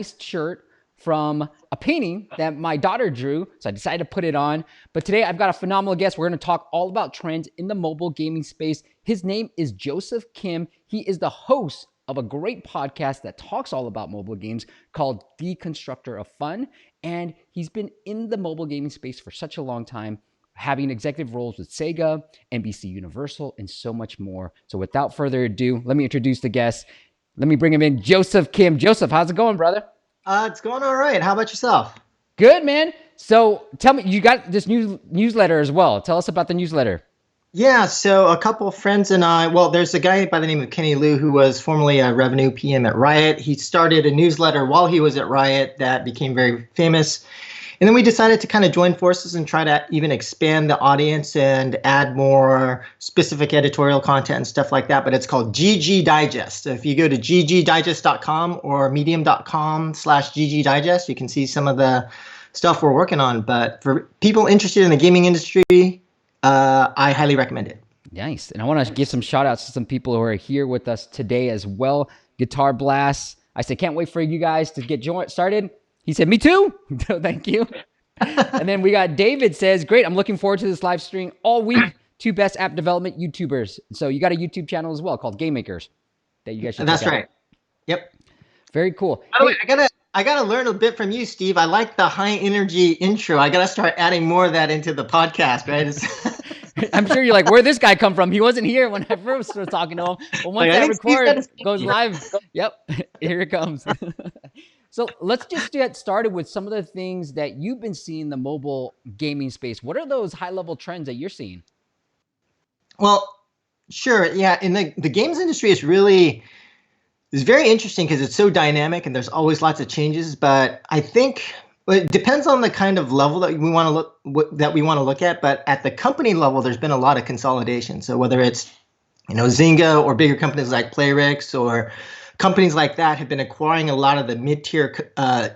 shirt from a painting that my daughter drew, so I decided to put it on. But today I've got a phenomenal guest. We're going to talk all about trends in the mobile gaming space. His name is Joseph Kim. He is the host of a great podcast that talks all about mobile games called Deconstructor of Fun. And he's been in the mobile gaming space for such a long time, having executive roles with SEGA, NBCUniversal, and so much more. So without further ado, let me introduce the guest. Let me bring him in, Joseph Kim. Joseph, how's it going, brother? It's going all right. How about yourself? Good, man. So tell me, you got this newsletter as well. Tell us about the newsletter. Yeah, so a couple of friends and I, there's a guy by the name of Kenny Liu who was formerly a revenue PM at Riot. He started a newsletter while he was at Riot that became very famous. And then we decided to kind of join forces and try to even expand the audience and add more specific editorial content and stuff like that. But it's called GG Digest. So if you go to ggdigest.com or medium.com/ggdigest, you can see some of the stuff we're working on. But for people interested in the gaming industry, I highly recommend it. Nice. And I want to give some shout outs to some people who are here with us today as well. Guitar Blast. I said, can't wait for you guys to get started. He said, me too. Thank you. And then we got David says, great. I'm looking forward to this live stream all week. Two best app development YouTubers. So you got a YouTube channel as well called GameMakers that you guys should That's check right. out. Yep. Very cool. By the way, I gotta learn a bit from you, Steve. I like the high energy intro. I gotta start adding more of that into the podcast, right? I'm sure you're like, where'd this guy come from? He wasn't here when I first was talking to him. But once I record, goes live. Yep, here it comes. So let's just get started with some of the things that you've been seeing in the mobile gaming space. What are those high-level trends that you're seeing? Well, sure. Yeah, in the games industry is very interesting because it's so dynamic and there's always lots of changes. But I think it depends on the kind of level that we want to look at. But at the company level, there's been a lot of consolidation. So whether it's Zynga or bigger companies like Playrix or companies like that have been acquiring a lot of the mid-tier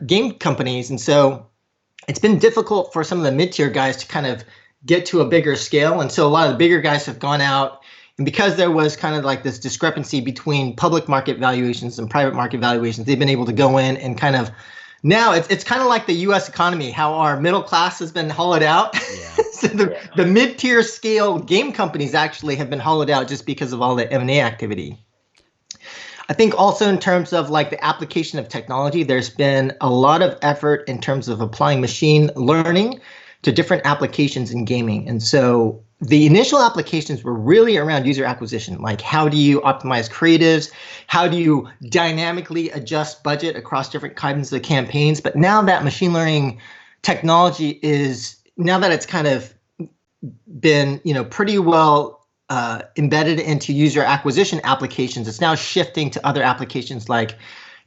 game companies. And so it's been difficult for some of the mid-tier guys to kind of get to a bigger scale. And so a lot of the bigger guys have gone out. And because there was kind of like this discrepancy between public market valuations and private market valuations, they've been able to go in and kind of now it's kind of like the U.S. economy, how our middle class has been hollowed out. Yeah. So the mid-tier scale game companies actually have been hollowed out just because of all the M&A activity. I think also in terms of like the application of technology, there's been a lot of effort in terms of applying machine learning to different applications in gaming. And so the initial applications were really around user acquisition, like how do you optimize creatives? How do you dynamically adjust budget across different kinds of campaigns? But now that machine learning technology now that it's kind of been, pretty well embedded into user acquisition applications, it's now shifting to other applications like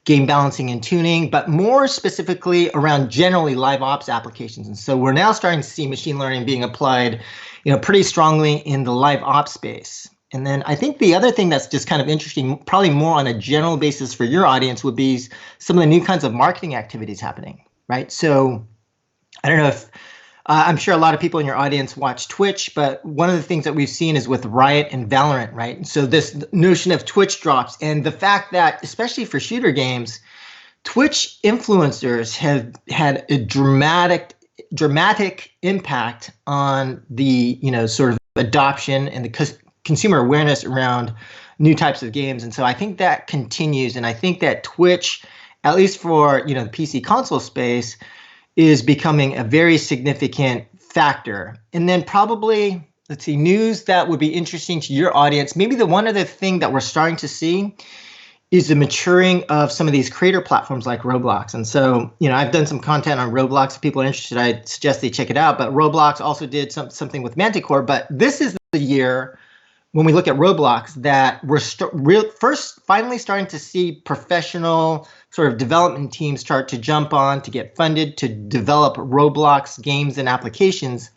game balancing and tuning, but more specifically around generally live ops applications. And so we're now starting to see machine learning being applied, pretty strongly in the live ops space. And then I think the other thing that's just kind of interesting, probably more on a general basis for your audience, would be some of the new kinds of marketing activities happening, right? So I don't know if I'm sure a lot of people in your audience watch Twitch, but one of the things that we've seen is with Riot and Valorant, right? And so this notion of Twitch drops and the fact that, especially for shooter games, Twitch influencers have had a dramatic impact on the, sort of adoption and the consumer awareness around new types of games. And so I think that continues. And I think that Twitch, at least for, the PC console space, is becoming a very significant factor. And then probably, news that would be interesting to your audience. Maybe the one other thing that we're starting to see is the maturing of some of these creator platforms like Roblox. And so, I've done some content on Roblox. If people are interested, I suggest they check it out. But Roblox also did something with Manticore. But this is the year when we look at Roblox that we're finally starting to see professional sort of development teams start to jump on to get funded to develop Roblox games and applications.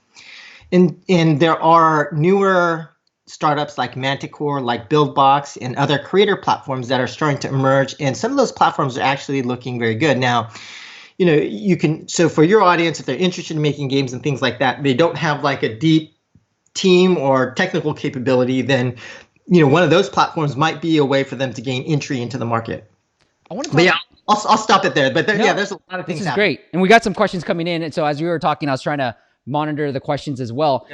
And there are newer startups like Manticore, like BuildBox, and other creator platforms that are starting to emerge. And some of those platforms are actually looking very good. Now, so for your audience, if they're interested in making games and things like that, they don't have like a deep team or technical capability, then, one of those platforms might be a way for them to gain entry into the market. I want to I'll stop it there. But No, there's a lot of things this is happening. great. And we got some questions coming in. And so as we were talking, I was trying to monitor the questions as well.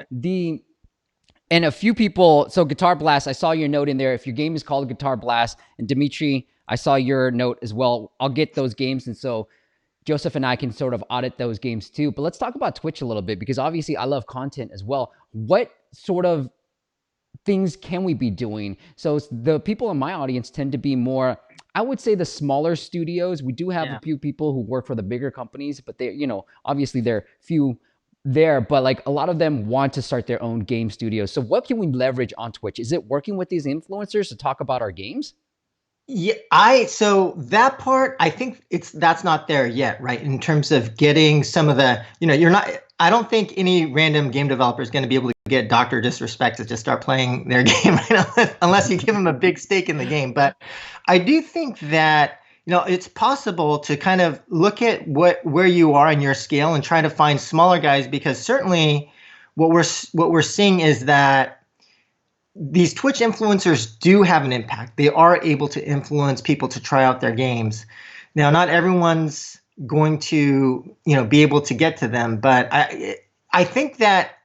And a few people, so Guitar Blast, I saw your note in there. If your game is called Guitar Blast, and Dimitri, I saw your note as well. I'll get those games. And so Joseph and I can sort of audit those games too. But let's talk about Twitch a little bit, because obviously I love content as well. What sort of things can we be doing? So the people in my audience tend to be more, I would say, the smaller studios. We do have a few people who work for the bigger companies, but they, obviously they're few there, but like a lot of them want to start their own game studios. So what can we leverage on Twitch? Is it working with these influencers to talk about our games? Yeah, so that part, I think that's not there yet, right? In terms of getting some of the, I don't think any random game developer is going to be able to get Dr. Disrespect to just start playing their game, right? Unless you give them a big stake in the game. But I do think that, it's possible to kind of look at where you are in your scale and try to find smaller guys, because certainly what we're seeing is that these Twitch influencers do have an impact. They are able to influence people to try out their games. Now, not everyone's going to, be able to get to them, but I think that,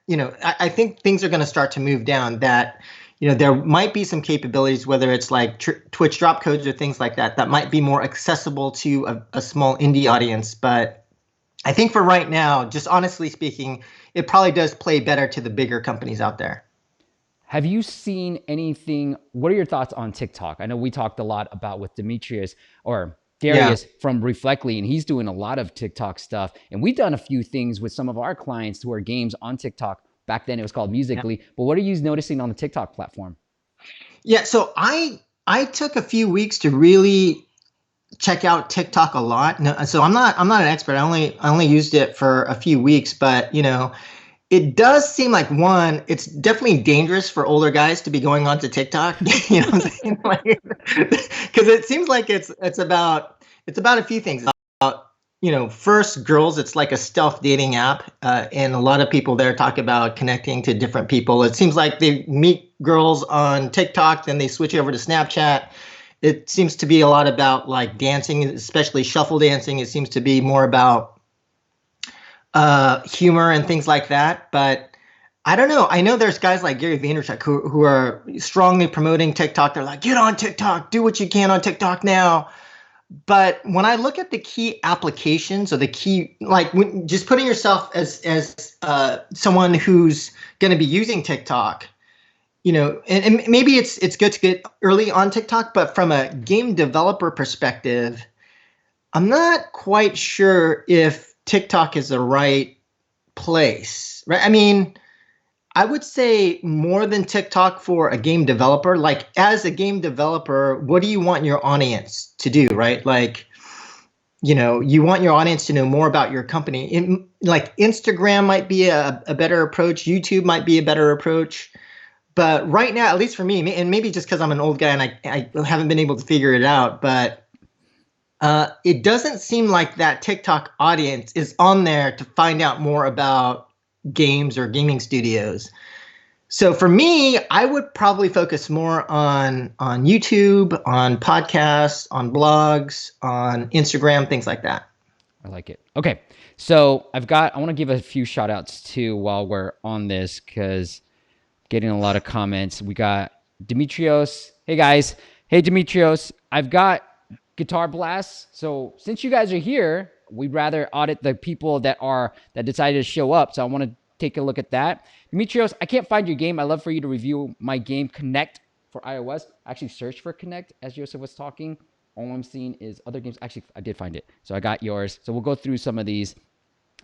I think things are going to start to move down, that, there might be some capabilities, whether it's like Twitch drop codes or things like that, that might be more accessible to a small indie audience. But I think for right now, just honestly speaking, it probably does play better to the bigger companies out there. Have you seen anything? What are your thoughts on TikTok? I know we talked a lot about with Demetrius or Darius from Reflectly, and he's doing a lot of TikTok stuff. And we've done a few things with some of our clients who are games on TikTok. Back then it was called Musical.ly. But what are you noticing on the TikTok platform? Yeah, so I took a few weeks to really check out TikTok a lot. No, so I'm not an expert. I only used it for a few weeks, but it does seem like, one, it's definitely dangerous for older guys to be going onto TikTok. You know what I'm saying? Because it seems like it's about a few things. First, girls, it's like a stealth dating app, and a lot of people there talk about connecting to different people. It seems like they meet girls on TikTok, then they switch over to Snapchat. It seems to be a lot about like dancing, especially shuffle dancing. It seems to be more about humor and things like that. But I don't know. I know there's guys like Gary Vaynerchuk who are strongly promoting TikTok. They're like, get on TikTok, do what you can on TikTok now. But when I look at the key applications or the key, like just putting yourself as someone who's going to be using TikTok, and maybe it's good to get early on TikTok, but from a game developer perspective, I'm not quite sure if TikTok is the right place, right? I mean, I would say more than TikTok for a game developer. Like, as a game developer, what do you want your audience to do, right? Like, you want your audience to know more about your company. Like Instagram might be a better approach. YouTube might be a better approach. But right now, at least for me, and maybe just because I'm an old guy and I haven't been able to figure it out, but it doesn't seem like that TikTok audience is on there to find out more about games or gaming studios. So for me, I would probably focus more on YouTube, on podcasts, on blogs, on Instagram, things like that. I like it. Okay. So I want to give a few shout outs too while we're on this, because getting a lot of comments. We got Demetrios. Hey guys. Hey Demetrios. I've got Guitar Blast. So since you guys are here, we'd rather audit the people that decided to show up. So I want to take a look at that. Demetrios, I can't find your game. I'd love for you to review my game Connect for iOS. I actually searched for Connect as Joseph was talking. All I'm seeing is other games. Actually, I did find it. So I got yours. So we'll go through some of these.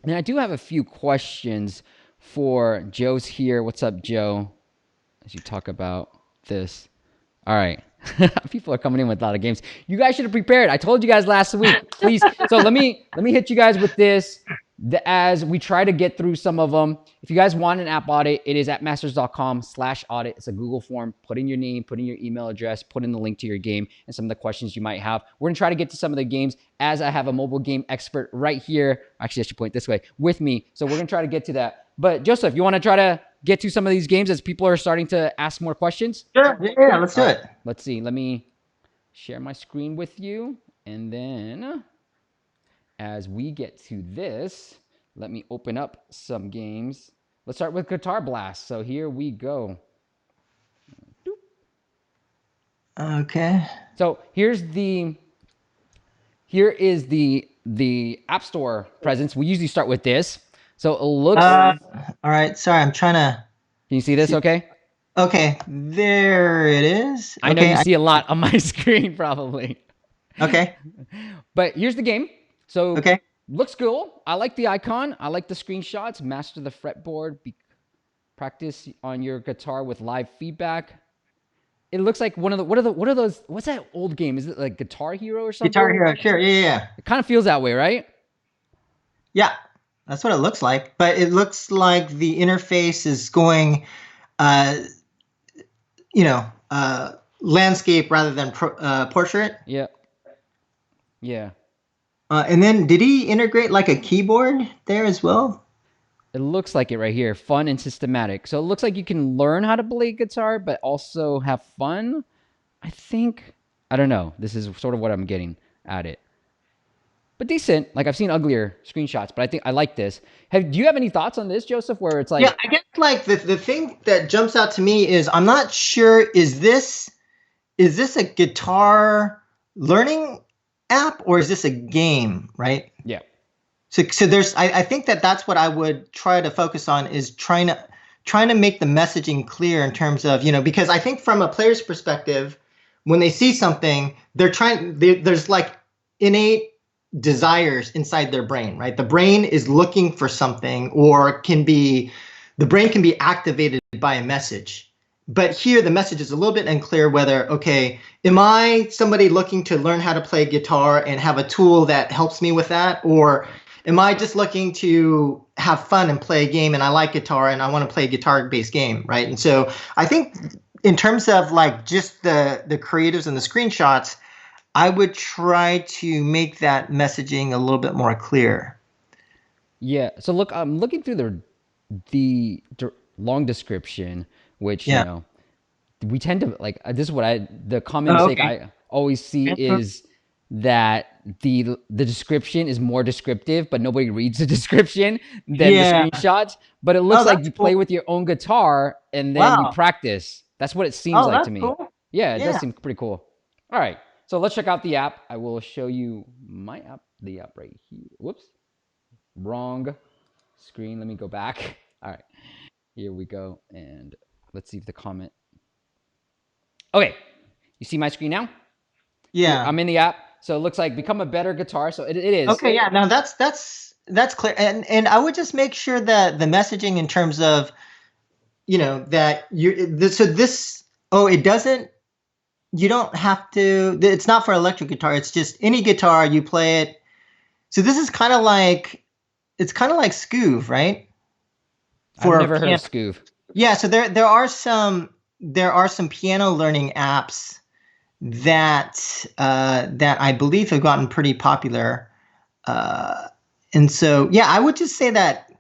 And I do have a few questions for Joe's here. What's up, Joe? As you talk about this. All right. People are coming in with a lot of games. You guys should have prepared. I told you guys last week. Please. So let me hit you guys with this as we try to get through some of them. If you guys want an app audit, it is at masters.com/audit. It's a Google form. Put in your name, put in your email address, put in the link to your game and some of the questions you might have. We're going to try to get to some of the games as I have a mobile game expert right here. Actually, I should point this way with me. So we're going to try to get to that. But Joseph, you want to try to get to some of these games as people are starting to ask more questions? Sure. Yeah, let's do it. Let's see. Let me share my screen with you. And then as we get to this, let me open up some games. Let's start with Guitar Blast. So here we go. Okay. So here is the App Store presence. We usually start with this. So it looks. All right. Sorry, I'm trying to Can you see this? see. Okay. Okay, there it is. I know Okay. you see a lot on my screen probably. Okay. But here's the game. So Okay. looks cool. I like the icon. I like the screenshots. Master the fretboard. Practice on your guitar with live feedback. It looks like one of the what are those? What's that old game? Is it like Guitar Hero or something? Guitar Hero. Sure. Yeah. It kind of feels that way, right? Yeah. That's what it looks like. But it looks like the interface is going, uh, landscape rather than portrait. Yeah. Yeah. And then did he integrate like a keyboard there as well? It looks like it right here. Fun and systematic. So it looks like you can learn how to play guitar, but also have fun. I think, I don't know. This is sort of what I'm getting at it. But decent. Like I've seen uglier screenshots, but I think I like this. Do you have any thoughts on this, Joseph? Where it's like, Yeah, I guess like the thing that jumps out to me is I'm not sure, is this a guitar learning app or is this a game, right? yeah, So there's I think that's what I would try to focus on, is trying to make the messaging clear in terms of, because I think from a player's perspective, when they see something, there's like innate desires inside their brain, right? The brain is looking for something, or the brain can be activated by a message. But here the message is a little bit unclear whether, okay, am I somebody looking to learn how to play guitar and have a tool that helps me with that? Or am I just looking to have fun and play a game, and I like guitar and I want to play a guitar-based game, right? And so I think in terms of like just the creatives and the screenshots, I would try to make that messaging a little bit more clear. yeah. So look, I'm looking through the long description, which Yeah. we tend to like. This is what the common Oh, mistake okay. I always see is that the description is more descriptive, but nobody reads the description than the Yeah. screenshots. But it Oh, looks like that's you play cool. with your own guitar and then you Wow. practice. That's what it seems Oh, like to that's me. cool. Yeah, it does Yeah. seem pretty cool. All right, so let's check out the app. I will show you my app, the app right here. Whoops, wrong screen. Let me go back. All right, here we go, and let's see if the comment. Okay, you see my screen now? Here, Yeah. I'm in the app. So it looks like become a better guitar. So it is. Okay. Yeah. Now that's clear. And I would just make sure that the messaging in terms of, that it doesn't, you don't have to, it's not for electric guitar. It's just any guitar, you play it. So this is it's kind of like Scoove, right? I've For never heard of piano. Scoove. Yeah. So there are some piano learning apps that I believe have gotten pretty popular. And so, yeah, I would just say that,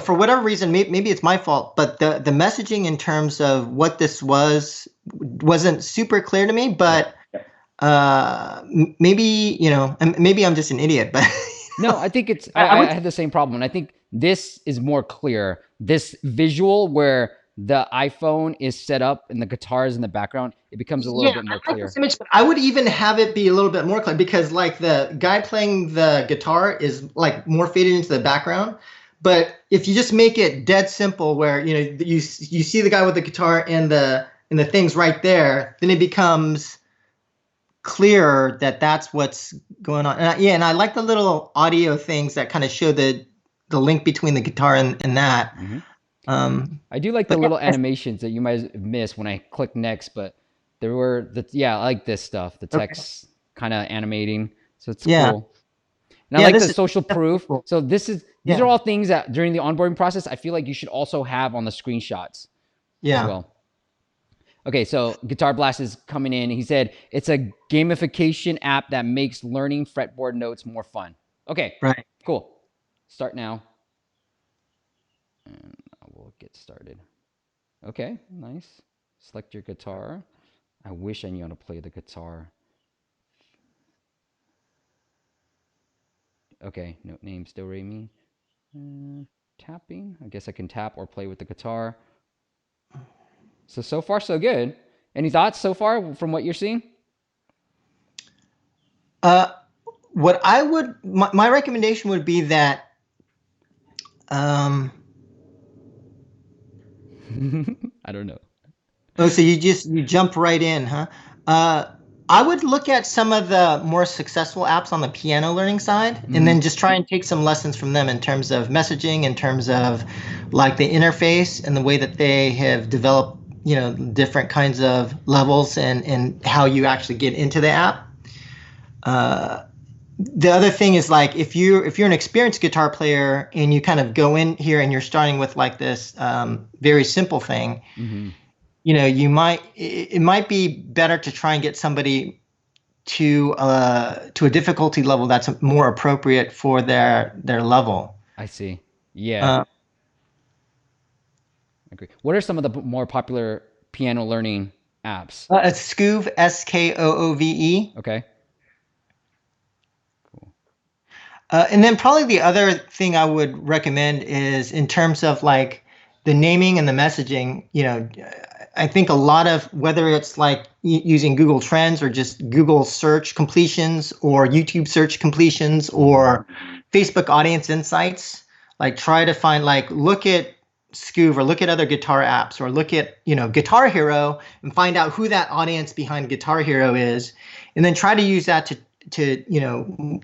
for whatever reason, maybe it's my fault, but the messaging in terms of what this wasn't super clear to me. But maybe, maybe I'm just an idiot. But No, I think it's. I I would, had the same problem, and I think this is more clear. This visual where the iPhone is set up and the guitar is in the background, it becomes a little yeah, bit more I like clear. this image. But I would even have it be a little bit more clear, because like the guy playing the guitar is like more faded into the background. But if you just make it dead simple, where you see the guy with the guitar and the things right there, then it becomes clearer that that's what's going on. And I like the little audio things that kind of show the link between the guitar and that. Mm-hmm. I do like the But little yeah, animations that you might miss when I click next, but there were I like this stuff. The okay. text kind of animating, so it's Yeah. cool. And I Yeah, like this the is social definitely proof. cool. So these are Yeah. all things that during the onboarding process, I feel like you should also have on the screenshots as Yeah. well. Okay, so Guitar Blast is coming in. He said it's a gamification app that makes learning fretboard notes more fun. Okay, Right. cool. Start now. And I will get started. Okay, nice. Select your guitar. I wish I knew how to play the guitar. Okay, note name still Remy. Tapping. I guess I can tap or play with the guitar. So far so good. Any thoughts so far from what you're seeing? What I would, my recommendation would be that, I don't know. oh, so you jump right in, huh? I would look at some of the more successful apps on the piano learning side, and then just try and take some lessons from them in terms of messaging, in terms of like the interface and the way that they have developed, different kinds of levels and how you actually get into the app. The other thing is, like, if you're an experienced guitar player and you kind of go in here and you're starting with like this very simple thing, it might be better to try and get somebody to a difficulty level that's more appropriate for their level. I see. Yeah. I agree. What are some of the more popular piano learning apps? Skoove, Skoove. Okay. And then probably the other thing I would recommend is, in terms of like the naming and the messaging, I think a lot of, whether it's like using Google Trends or just Google search completions or YouTube search completions or Facebook audience insights, like try to find, like, look at Skoove or look at other guitar apps or look at, Guitar Hero and find out who that audience behind Guitar Hero is. And then try to use that to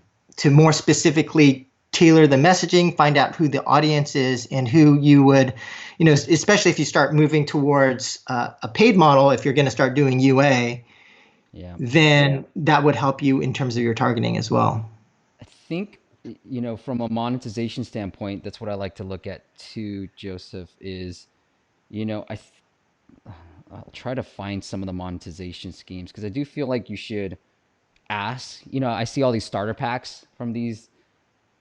more specifically tailor the messaging, find out who the audience is and who you would, especially if you start moving towards a paid model, if you're going to start doing UA, then that would help you in terms of your targeting as well. I think, from a monetization standpoint, that's what I like to look at too, Joseph, is, I'll try to find some of the monetization schemes, because I do feel like you should ask. I see all these starter packs from these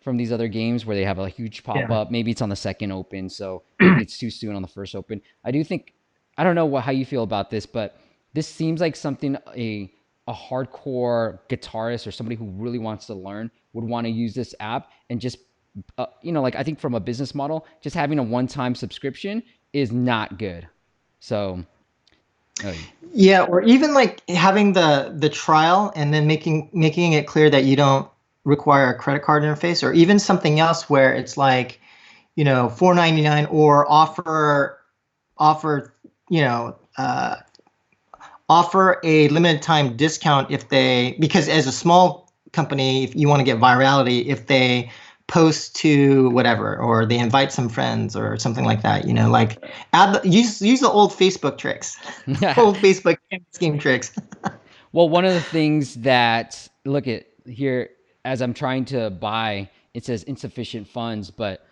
other games where they have a huge pop-up. Maybe it's on the second open, so maybe it's too soon on the first open. I do think, I don't know how you feel about this, but this seems like something a hardcore guitarist or somebody who really wants to learn would want to use this app. And just, like, I think from a business model, just having a one-time subscription is not good. So... Yeah, or even like having the trial and then making it clear that you don't require a credit card interface, or even something else where it's like, $4.99 or offer a limited time discount because as a small company, if you want to get virality, if they post to whatever, or they invite some friends or something like that, like use the old Facebook tricks, old Facebook scheme tricks. Well, one of the things that, look at here, as I'm trying to buy, it says insufficient funds, but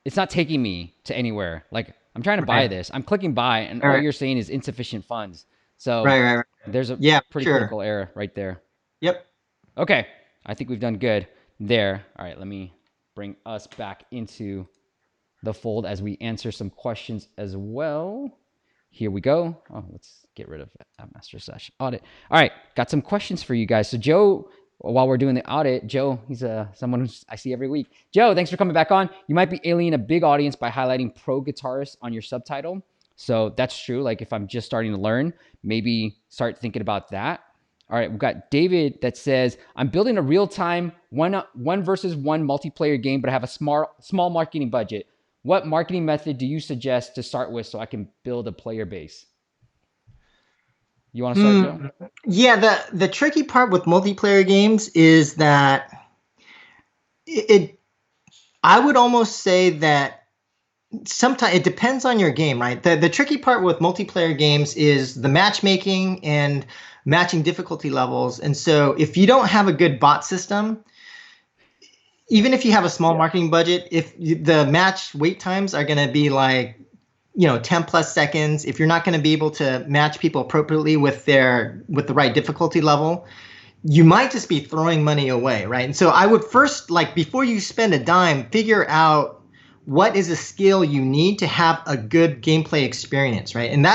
it's not taking me to anywhere. Like, I'm trying to buy this, I'm clicking buy, and all you're saying is insufficient funds. So right. There's a pretty critical error right there. Yep. Okay, I think we've done good there. All right, let me bring us back into the fold as we answer some questions as well. Here we go. Oh, let's get rid of App-Master/Audit. All right, got some questions for you guys. So Joe, while we're doing the audit, Joe, he's someone who I see every week. Joe, thanks for coming back on. You might be alienating a big audience by highlighting pro guitarists on your subtitle. So that's true. Like, if I'm just starting to learn, maybe start thinking about that. All right, we've got David that says, I'm building a real-time one versus one multiplayer game, but I have a small marketing budget. What marketing method do you suggest to start with so I can build a player base? You want to start, Joe? Yeah, the tricky part with multiplayer games is that I would almost say that sometimes it depends on your game, right? The tricky part with multiplayer games is the matchmaking and matching difficulty levels. And so if you don't have a good bot system, even if you have a small marketing budget, if the match wait times are going to be like, 10 plus seconds, if you're not going to be able to match people appropriately with the right difficulty level, you might just be throwing money away, right? And so I would first, like, before you spend a dime, figure out what is a skill you need to have a good gameplay experience, right? And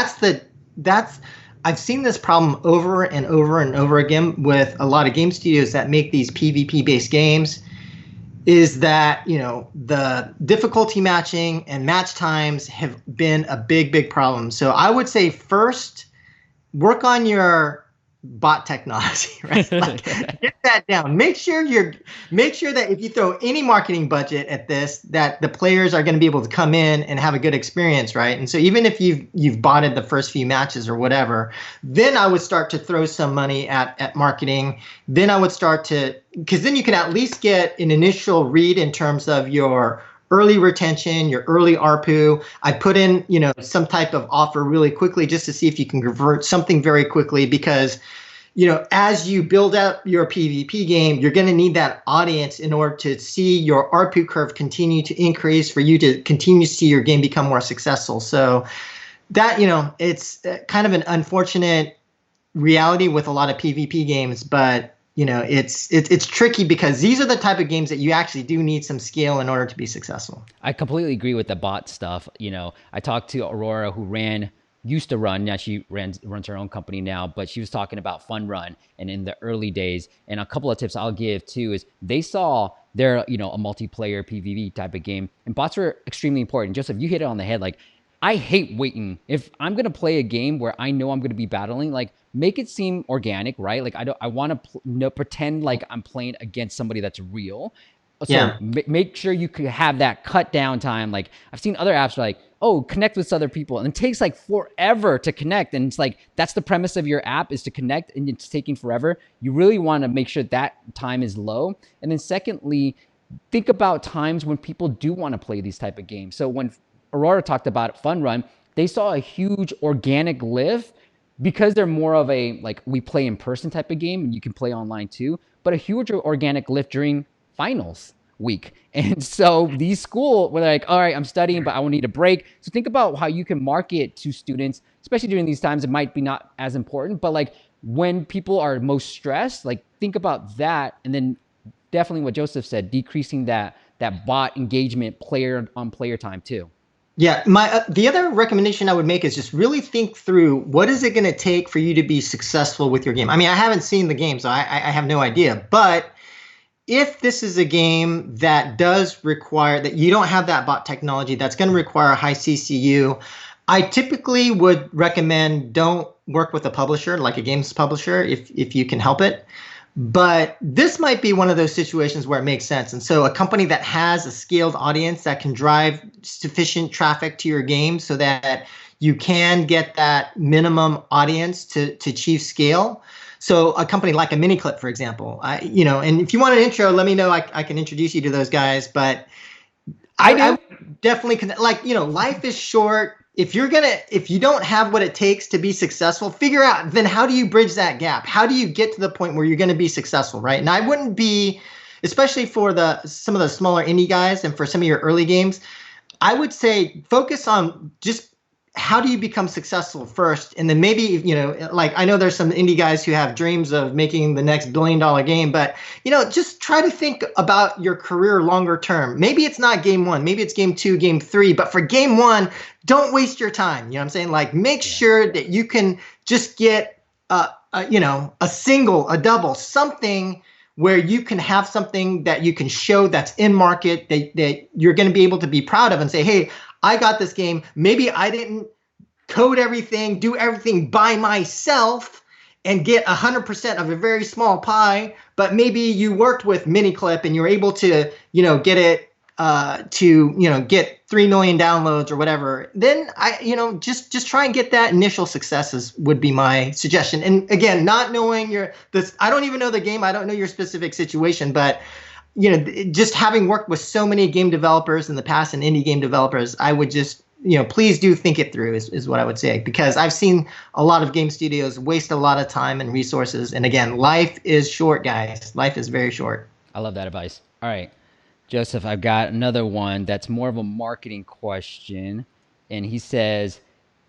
I've seen this problem over and over and over again with a lot of game studios that make these PvP based games. is that, the difficulty matching and match times have been a big problem. So I would say first, work on your bot technology, right? Like, get that down. Make sure that if you throw any marketing budget at this, that the players are going to be able to come in and have a good experience, right? And so even if you've botted the first few matches or whatever, then I would start to throw some money at marketing. Then I would start to, because then you can at least get an initial read in terms of your early retention, your early ARPU. I put in, some type of offer really quickly just to see if you can convert something very quickly, because, as you build up your PvP game, you're going to need that audience in order to see your ARPU curve continue to increase for you to continue to see your game become more successful. So that, it's kind of an unfortunate reality with a lot of PvP games, but it's tricky because these are the type of games that you actually do need some scale in order to be successful. I completely agree with the bot stuff. I talked to Aurora, who used to run. Now she runs her own company now, but she was talking about Fun Run and in the early days. And a couple of tips I'll give too is they saw they're, a multiplayer PvP type of game, and bots were extremely important. Joseph, you hit it on the head. Like, I hate waiting. If I'm going to play a game where I know I'm going to be battling, like, make it seem organic, right? Like, I want to pretend like I'm playing against somebody that's real. So Yeah. make sure you could have that cut down time. Like, I've seen other apps like, oh, connect with other people, and it takes like forever to connect. And it's like, that's the premise of your app, is to connect, and it's taking forever. You really want to make sure that time is low. And then secondly, think about times when people do want to play these type of games. So when Aurora talked about Fun Run, they saw a huge organic lift because they're more of a, like, we play in person type of game, and you can play online too, but a huge organic lift during finals week. And so these school were like, all right, I'm studying, but I will need a break. So think about how you can market to students, especially during these times. It might be not as important, but like when people are most stressed, like think about that. And then definitely what Joseph said, decreasing that bot engagement, player on player time too. Yeah, the other recommendation I would make is just really think through, what is it going to take for you to be successful with your game. I mean, I haven't seen the game, so I have no idea. But if this is a game that does require that you don't have that bot technology, that's going to require a high CCU, I typically would recommend don't work with a publisher, like a games publisher, if you can help it. But this might be one of those situations where it makes sense. And so a company that has a scaled audience that can drive sufficient traffic to your game so that you can get that minimum audience to achieve scale. So a company like a Miniclip, for example, and if you want an intro, let me know. I can introduce you to those guys. But I definitely life is short. If you don't have what it takes to be successful, figure out then how do you bridge that gap? How do you get to the point where you're going to be successful, right? And I wouldn't be, especially for some of the smaller indie guys and for some of your early games, I would say focus on just how do you become successful first, and then maybe, like I know there's some indie guys who have dreams of making the next $1 billion game, but just try to think about your career longer term. Maybe it's not game one, maybe it's game two, game three, but for game one, don't waste your time. You know what I'm saying? Like, make sure that you can just get a single, a double, something where you can have something that you can show that's in market, that you're going to be able to be proud of and say, hey, I got this game. Maybe I didn't code everything, do everything by myself and get 100% of a very small pie, but maybe you worked with Miniclip and you're able to, get it get 3 million downloads or whatever. Then just try and get that initial successes would be my suggestion. And again, not knowing I don't even know the game. I don't know your specific situation, but just having worked with so many game developers in the past and indie game developers, I would just, please do think it through is what I would say, because I've seen a lot of game studios waste a lot of time and resources. And again, life is short, guys. Life is very short. I love that advice. All right, Joseph, I've got another one that's more of a marketing question. And he says,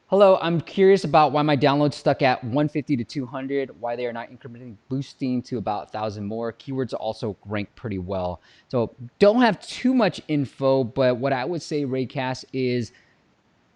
hello, I'm curious about why my downloads stuck at 150 to 200, why they are not incrementally boosting to about 1,000 more. Keywords also rank pretty well. So don't have too much info, but what I would say, Raycast, is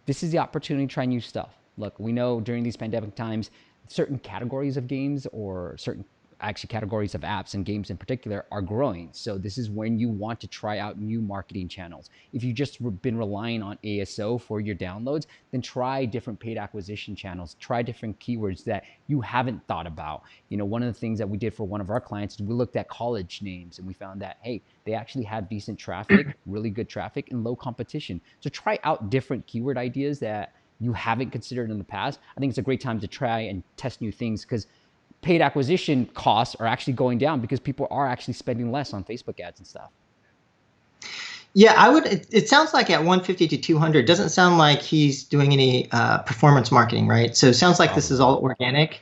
this is the opportunity to try new stuff. Look, we know during these pandemic times, certain categories of games or certain actually categories of apps and games in particular are growing. So this is when you want to try out new marketing channels. If you've just been relying on ASO for your downloads, then try different paid acquisition channels, try different keywords that you haven't thought about. You know, one of the things that we did for one of our clients is we looked at college names and we found that, hey, they actually have decent traffic, really good traffic, and low competition. So try out different keyword ideas that you haven't considered in the past. I think it's a great time to try and test new things, because paid acquisition costs are actually going down because people are actually spending less on Facebook ads and stuff. Yeah, it sounds like at 150 to 200, doesn't sound like he's doing any performance marketing, right? So it sounds like this is all organic.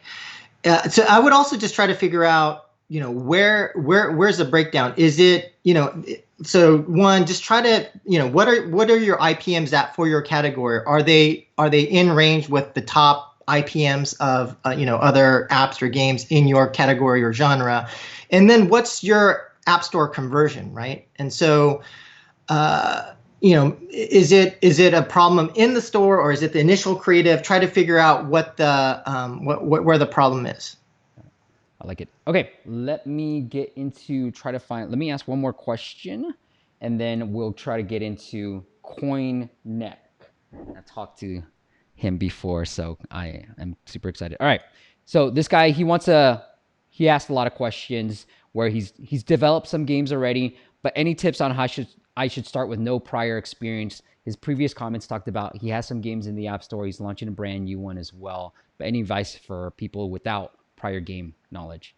So I would also just try to figure out, you know, where's the breakdown? Is it, you know, so one, just try to, you know, what are your IPMs at for your category? Are they in range with the top IPMs of you know, other apps or games in your category or genre? And then what's your app store conversion, right? And so you know, is it a problem in the store, or is it the initial creative? Try to figure out what the where the problem is. I like it. Okay, let me let me ask one more question, and then we'll try to get into CoinNeck. I talked to him before, so I am super excited. All right, so this guy, he asked a lot of questions where he's developed some games already, but any tips on how I should start with no prior experience? His previous comments talked about he has some games in the App Store. He's launching a brand new one as well. But any advice for people without prior game knowledge,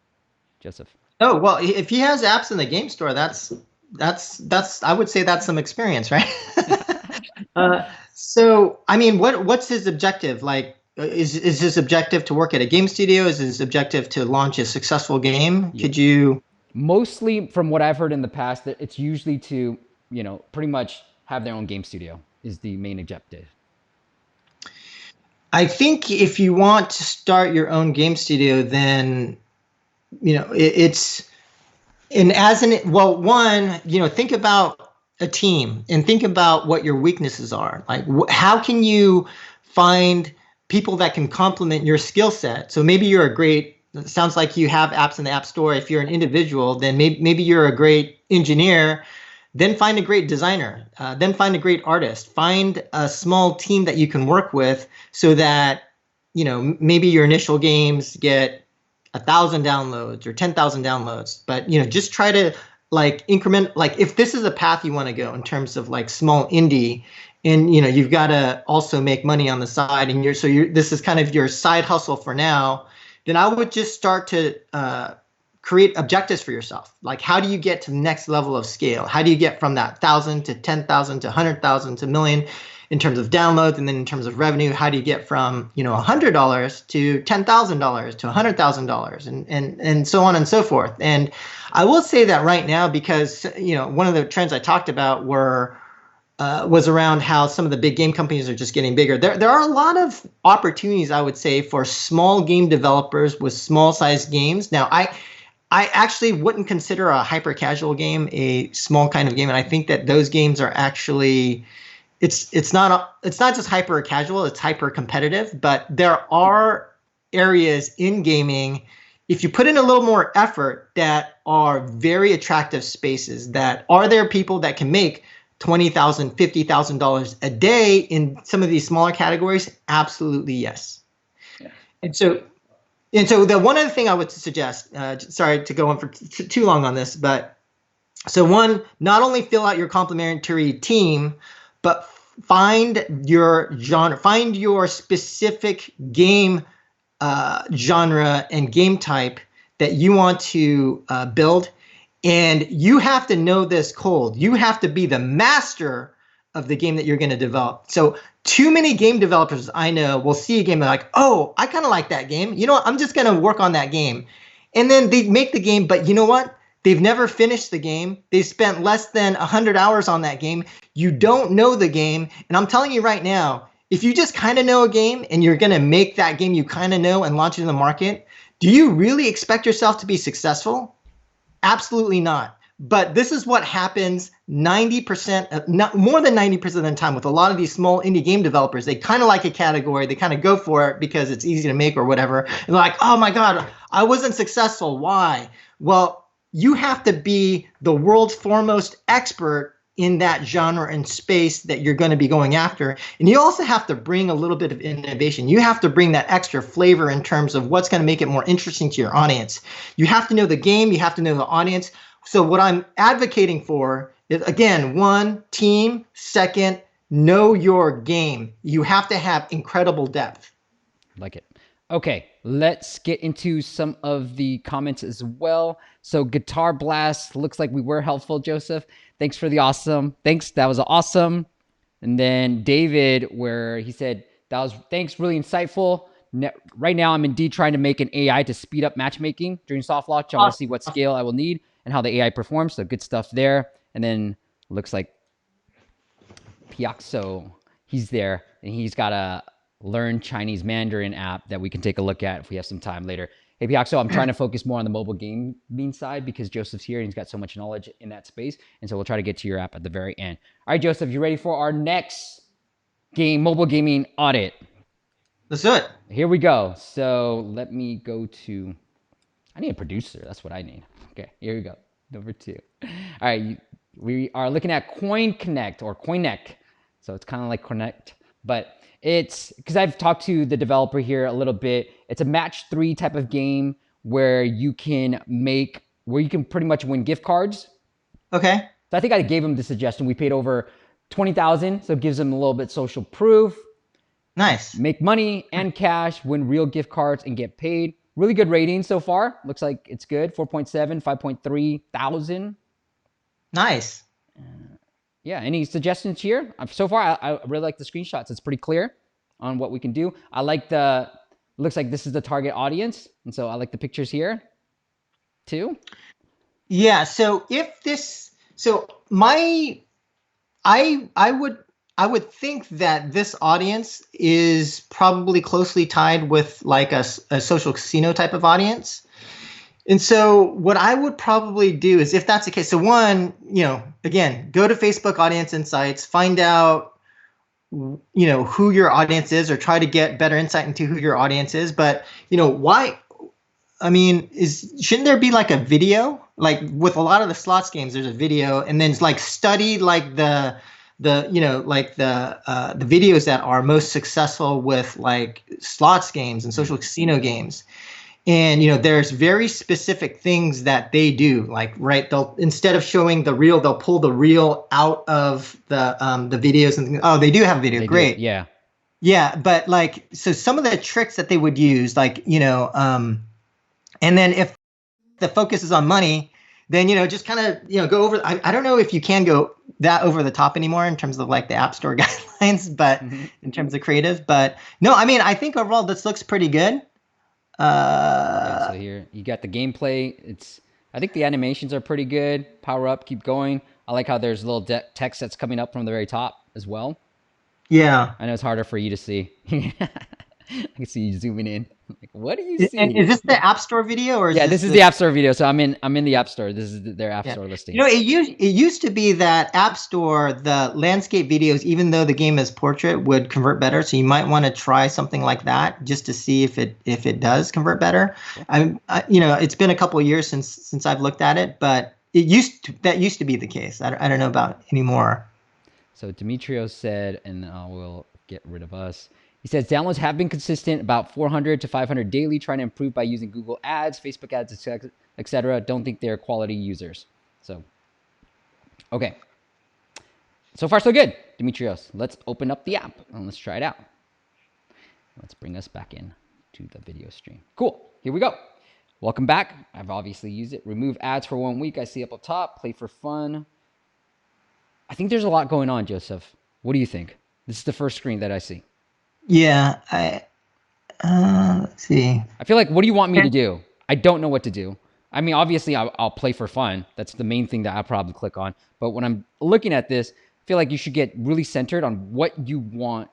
Joseph? Oh, well, if he has apps in the game store, that's I would say that's some experience, right? So, I mean, what's his objective? Like, is his objective to work at a game studio? Is his objective to launch a successful game? Yeah. Could you? Mostly, from what I've heard in the past, that it's usually to, you know, pretty much have their own game studio is the main objective. I think if you want to start your own game studio, then, you know, one, you know, think about a team and think about what your weaknesses are. Like, how can you find people that can complement your skill set? So maybe it sounds like you have apps in the App Store. If you're an individual, then maybe you're a great engineer. Then find a great designer. Then find a great artist. Find a small team that you can work with, so that, you know, maybe your initial games get 1,000 downloads or 10,000 downloads. But, you know, just try to like increment. Like, if this is a path you want to go in terms of like small indie, and, you know, you've got to also make money on the side, and this is kind of your side hustle for now, then I would just start to create objectives for yourself. Like, how do you get to the next level of scale? How do you get from that 1,000 to 10,000 to 100,000 to million in terms of downloads? And then in terms of revenue, how do you get from, you know, $100 to $10,000 to $100,000 and so on and so forth? And I will say that right now, because, you know, one of the trends I talked about was around how some of the big game companies are just getting bigger. There are a lot of opportunities, I would say, for small game developers with small sized games. Now, I actually wouldn't consider a hyper casual game a small kind of game, and I think that those games are actually it's not just hyper casual, it's hyper competitive. But there are areas in gaming, if you put in a little more effort, that are very attractive spaces. That are there people that can make $20,000, $50,000 a day in some of these smaller categories? Absolutely, yes. Yeah. And so the one other thing I would suggest, sorry to go on for too long on this, but so one, not only fill out your complementary team, but find your genre, find your specific game genre and game type that you want to build. And you have to know this cold. You have to be the master of the game that you're going to develop. So too many game developers I know will see a game and they're like, oh, I kind of like that game. You know what? I'm just going to work on that game. And then they make the game, but you know what? They've never finished the game. They spent less than 100 hours on that game. You don't know the game. And I'm telling you right now, if you just kind of know a game and you're going to make that game you kind of know and launch it in the market, do you really expect yourself to be successful? Absolutely not. But this is what happens 90%, more than 90% of the time with a lot of these small indie game developers. They kind of like a category. They kind of go for it because it's easy to make or whatever. And they're like, oh my God, I wasn't successful. Why? Well, you have to be the world's foremost expert in that genre and space that you're going to be going after. And you also have to bring a little bit of innovation. You have to bring that extra flavor in terms of what's going to make it more interesting to your audience. You have to know the game. You have to know the audience. So what I'm advocating for is, again, one, team. Second, know your game. You have to have incredible depth. Like it. Okay, let's get into some of the comments as well. So Guitar Blast, looks like we were helpful, Joseph. Thanks for the awesome. Thanks, that was awesome. And then David, where he said, thanks, really insightful. Right now, I'm indeed trying to make an AI to speed up matchmaking during soft launch. I want to see what scale I will need and how the AI performs. So good stuff there. And then looks like Piaxo, he's there, and he's got a learn Chinese Mandarin app that we can take a look at if we have some time later. Hey, Piaxo, I'm trying to focus more on the mobile gaming side because Joseph's here and he's got so much knowledge in that space. And so we'll try to get to your app at the very end. All right, Joseph, you ready for our next mobile gaming audit? Let's do it. Here we go. So let me go to, I need a producer. That's what I need. Okay, here we go. Number 2. All right, we are looking at Coin Connect or CoinNect. So it's kind of like Connect, but it's because I've talked to the developer here a little bit. It's a match 3 type of game where you can pretty much win gift cards. Okay. So I think I gave him the suggestion. We paid over $20,000, so it gives him a little bit social proof. Nice. Make money and cash, win real gift cards, and get paid. Really good rating so far. Looks like it's good. 4.7, 5.3 thousand. Nice. Yeah, any suggestions here? So far, I really like the screenshots. It's pretty clear on what we can do. I like looks like this is the target audience. And so I like the pictures here too. Yeah, so I would think that this audience is probably closely tied with like a social casino type of audience. And so what I would probably do is, if that's the case, so one, again, go to Facebook Audience Insights, find out, who your audience is, or try to get better insight into who your audience is. But, why? I mean, shouldn't there be like a video? Like with a lot of the slots games, there's a video, and then it's like study like the videos that are most successful with like slots games and social casino games. And, there's very specific things that they do, like, right, they'll, instead of showing the reel, they'll pull the reel out of the videos and, oh, they do have video. Great. Yeah. Yeah. But like, so some of the tricks that they would use, like, and then if the focus is on money, then, just kind of, go over, I don't know if you can go that over the top anymore in terms of like the App Store guidelines, but in terms of creative, but no, I mean, I think overall this looks pretty good. So here you got the gameplay. I think the animations are pretty good. Power up, keep going. I like how there's little text that's coming up from the very top as well. Yeah. I know it's harder for you to see. I can see you zooming in. Like, what do you see? And is this the App Store video, or this is the App Store video? So I'm in the App Store. This is their App Store listing. It used to be that App Store, the landscape videos, even though the game is portrait, would convert better. So you might want to try something like that just to see if it does convert better. It's been a couple of years since I've looked at it, but that used to be the case. I don't know about anymore. So Demetrios said, and I will get rid of us. He says downloads have been consistent, about 400 to 500 daily, trying to improve by using Google ads, Facebook ads, etc. Don't think they're quality users. So, okay. So far, so good, Demetrios. Let's open up the app and let's try it out. Let's bring us back in to the video stream. Cool. Here we go. Welcome back. I've obviously used it. Remove ads for 1 week. I see up top. Play for fun. I think there's a lot going on, Joseph. What do you think? This is the first screen that I see. Yeah, let's see. I feel like, what do you want me to do? I don't know what to do. I mean, obviously, I'll play for fun. That's the main thing that I'll probably click on. But when I'm looking at this, I feel like you should get really centered on what you want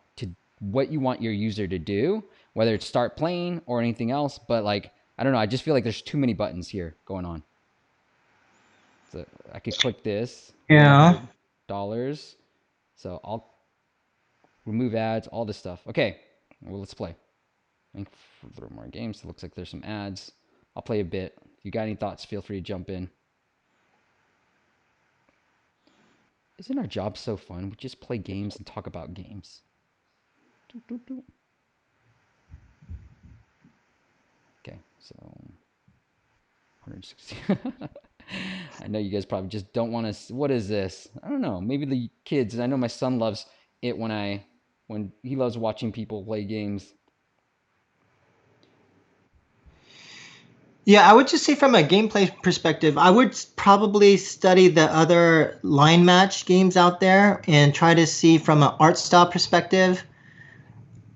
your user to do, whether it's start playing or anything else. But like, I don't know. I just feel like there's too many buttons here going on. So I could click this. Yeah. $. So I'll remove ads, all this stuff. Okay, well, let's play. Link for more games. It looks like there's some ads. I'll play a bit. If you got any thoughts, feel free to jump in. Isn't our job so fun? We just play games and talk about games. Okay, so 160. I know you guys probably just don't want to. What is this? I don't know. Maybe the kids. I know my son loves it when he loves watching people play games. Yeah, I would just say from a gameplay perspective, I would probably study the other line match games out there and try to see from an art style perspective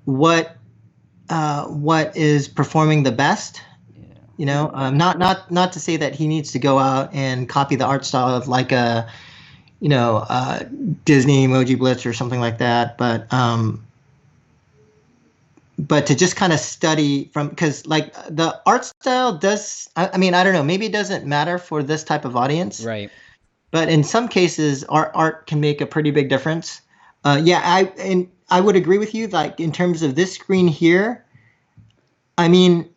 what is performing the best. Yeah. Not to say that he needs to go out and copy the art style of like a Disney Emoji Blitz or something like that, but to just kind of study from, because like the art style does, I mean, I don't know, maybe it doesn't matter for this type of audience, Right. but in some cases art can make a pretty big difference. I would agree with you, like in terms of this screen here, I mean,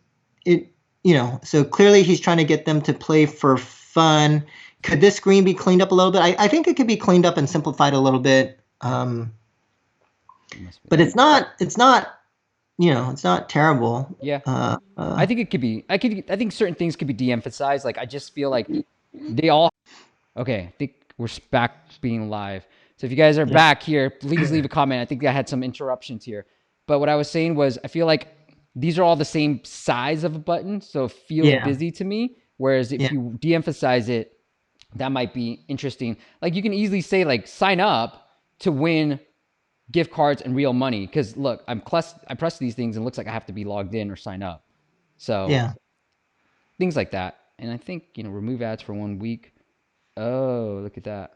so clearly he's trying to get them to play for fun. Could this screen be cleaned up a little bit? I think it could be cleaned up and simplified a little bit. But it's not it's not terrible. Yeah. I think it could be. I think certain things could be de-emphasized. Like I just feel like they all. Okay, I think we're back being live. So if you guys are back here, please leave a comment. I think I had some interruptions here. But what I was saying was, I feel like these are all the same size of a button, so it feels busy to me. Whereas if you de-emphasize it, that might be interesting. Like you can easily say like sign up to win gift cards and real money. Because look, I press these things and it looks like I have to be logged in or sign up. So things like that. And I think, remove ads for 1 week. Oh, look at that.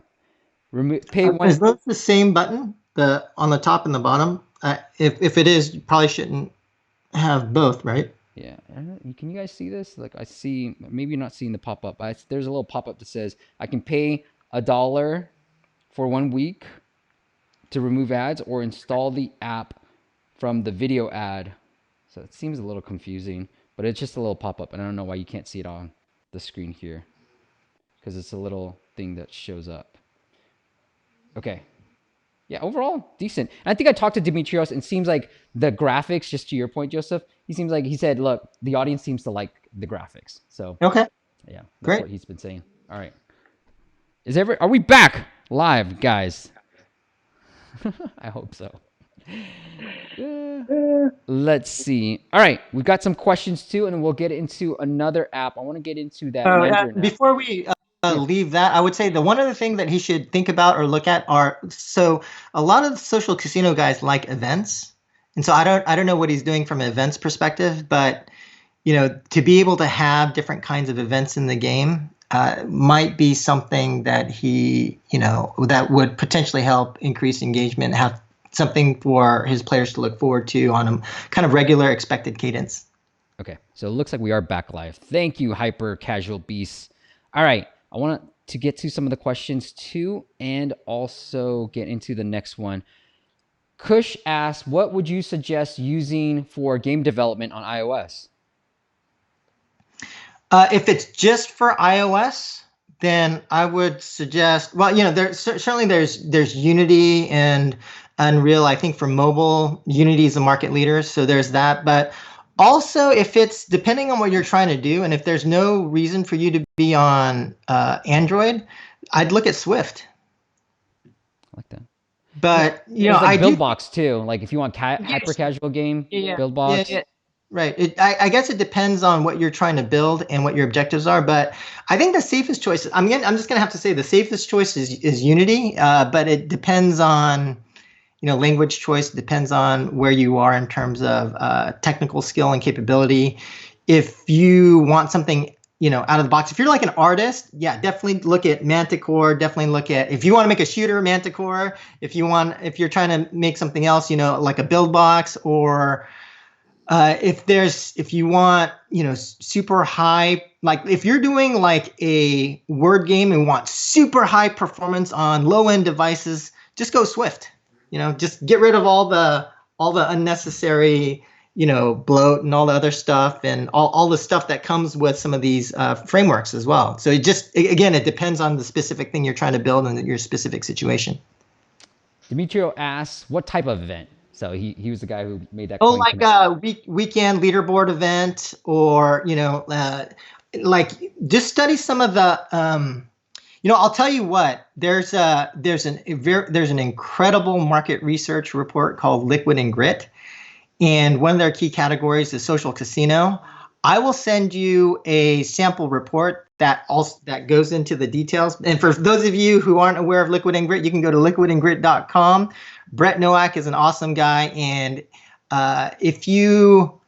Pay one. Is those the same button, on the top and the bottom? If it is, you probably shouldn't have both, right? Yeah. Can you guys see this? Like I see, maybe you're not seeing the pop-up. There's a little pop-up that says I can pay $1 for 1 week to remove ads or install the app from the video ad. So it seems a little confusing, but it's just a little pop-up, and I don't know why you can't see it on the screen here because it's a little thing that shows up. Okay. Yeah, overall, decent. And I think I talked to Dimitrios, and it seems like the graphics, just to your point, Joseph, he said, look, the audience seems to like the graphics. So, okay. Yeah, that's what he's been saying. All right. Are we back live, guys? I hope so. Let's see. All right, we've got some questions too, and we'll get into another app. I want to get into that. Before we leave that, I would say the one other thing that he should think about or look at so a lot of the social casino guys like events, and so I don't know what he's doing from an events perspective, but to be able to have different kinds of events in the game might be something that that would potentially help increase engagement, have something for his players to look forward to on a kind of regular expected cadence. Okay, so it looks like we are back live. Thank you, Hyper Casual Beasts. All right, I want to get to some of the questions too, and also get into the next one. Kush asks, what would you suggest using for game development on iOS? If it's just for iOS, then I would suggest, there's Unity and Unreal. I think for mobile, Unity is the market leader, so there's that. But also, if it's depending on what you're trying to do, and if there's no reason for you to be on Android, I'd look at Swift. I like that. But I build box too. Like if you want hyper casual game, build box. Yeah. Right. I guess it depends on what you're trying to build and what your objectives are. But I think the safest choice, I'm just going to have to say the safest choice is Unity. But it depends on, language choice. It depends on where you are in terms of technical skill and capability. If you want something, out of the box, if you're like an artist, definitely look at Manticore. Definitely look at, if you want to make a shooter, Manticore. If you're trying to make something else, like a build box, or if you want, super high, like if you're doing like a word game and want super high performance on low end devices, just go Swift. Just get rid of all the unnecessary, bloat and all the other stuff and all the stuff that comes with some of these frameworks as well. So it depends on the specific thing you're trying to build and your specific situation. Demetrio asks, what type of event? So he was the guy who made that. Oh, like a weekend leaderboard event, or like just study some of the. I'll tell you what. There's an incredible market research report called Liquid and Grit, and one of their key categories is social casino. I will send you a sample report that goes into the details. And for those of you who aren't aware of Liquid and Grit, you can go to liquidandgrit.com. Brett Nowak is an awesome guy, and if you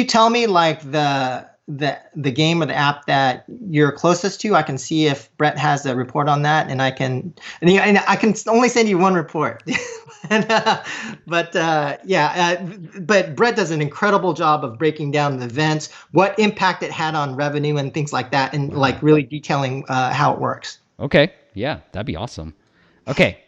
tell me like the game or the app that you're closest to, I can see if Brett has a report on that, and I can only send you one report. But Brett does an incredible job of breaking down the events, what impact it had on revenue and things like that, and like really detailing how it works. Okay, yeah, that'd be awesome. Okay,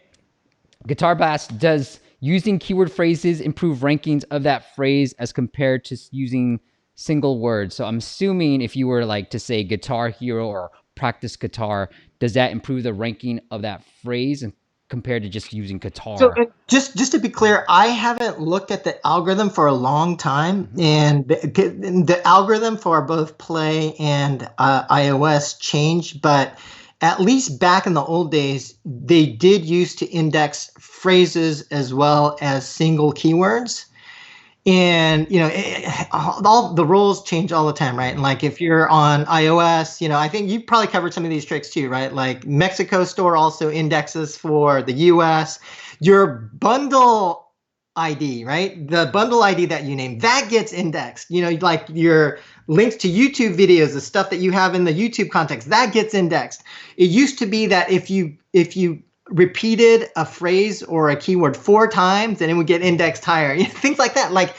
Guitar Blast, does using keyword phrases improve rankings of that phrase as compared to using single words? So I'm assuming if you were like to say Guitar Hero or practice guitar, does that improve the ranking of that phrase and compared to just using guitar? So just to be clear, I haven't looked at the algorithm for a long time, and the algorithm for both Play and iOS changed, but at least back in the old days, they did use to index phrases as well as single keywords. And, all the rules change all the time, right? And like if you're on iOS, I think you probably covered some of these tricks too, right? Like Mexico store also indexes for the US. Your bundle ID, right? The bundle ID that you name, that gets indexed. Like your links to YouTube videos, the stuff that you have in the YouTube context, that gets indexed. It used to be that if you repeated a phrase or a keyword 4 times, then it would get indexed higher. Things like that.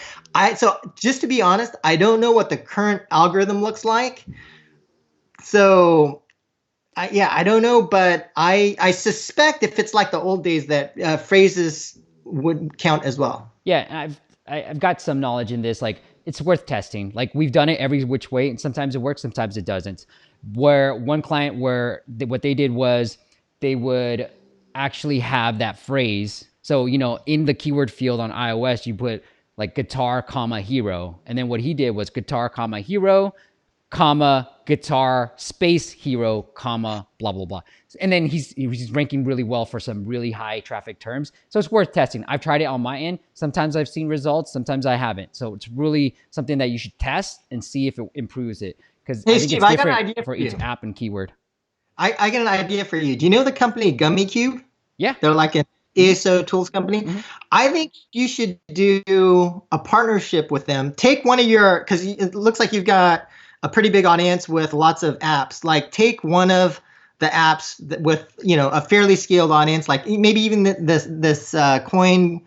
So just to be honest, I don't know what the current algorithm looks like. So I don't know, but I suspect if it's like the old days that phrases would count as well. Yeah, I've got some knowledge in this. Like, it's worth testing. Like, we've done it every which way, and sometimes it works, sometimes it doesn't. Where one client, what they did was they would actually have that phrase. So, in the keyword field on iOS, you put like guitar, comma, hero. And then what he did was guitar, comma, hero, comma, guitar, space, hero, comma, blah, blah, blah. And then he's ranking really well for some really high traffic terms. So it's worth testing. I've tried it on my end. Sometimes I've seen results, sometimes I haven't. So it's really something that you should test and see if it improves it. Because I think it's different for each app and keyword. I got an idea for you. Do you know the company GummyCube? Yeah. They're like an ASO tools company. Mm-hmm. I think you should do a partnership with them. Take one of because it looks like you've got a pretty big audience with lots of apps. Like take one of the apps with, a fairly scaled audience, like maybe even this coin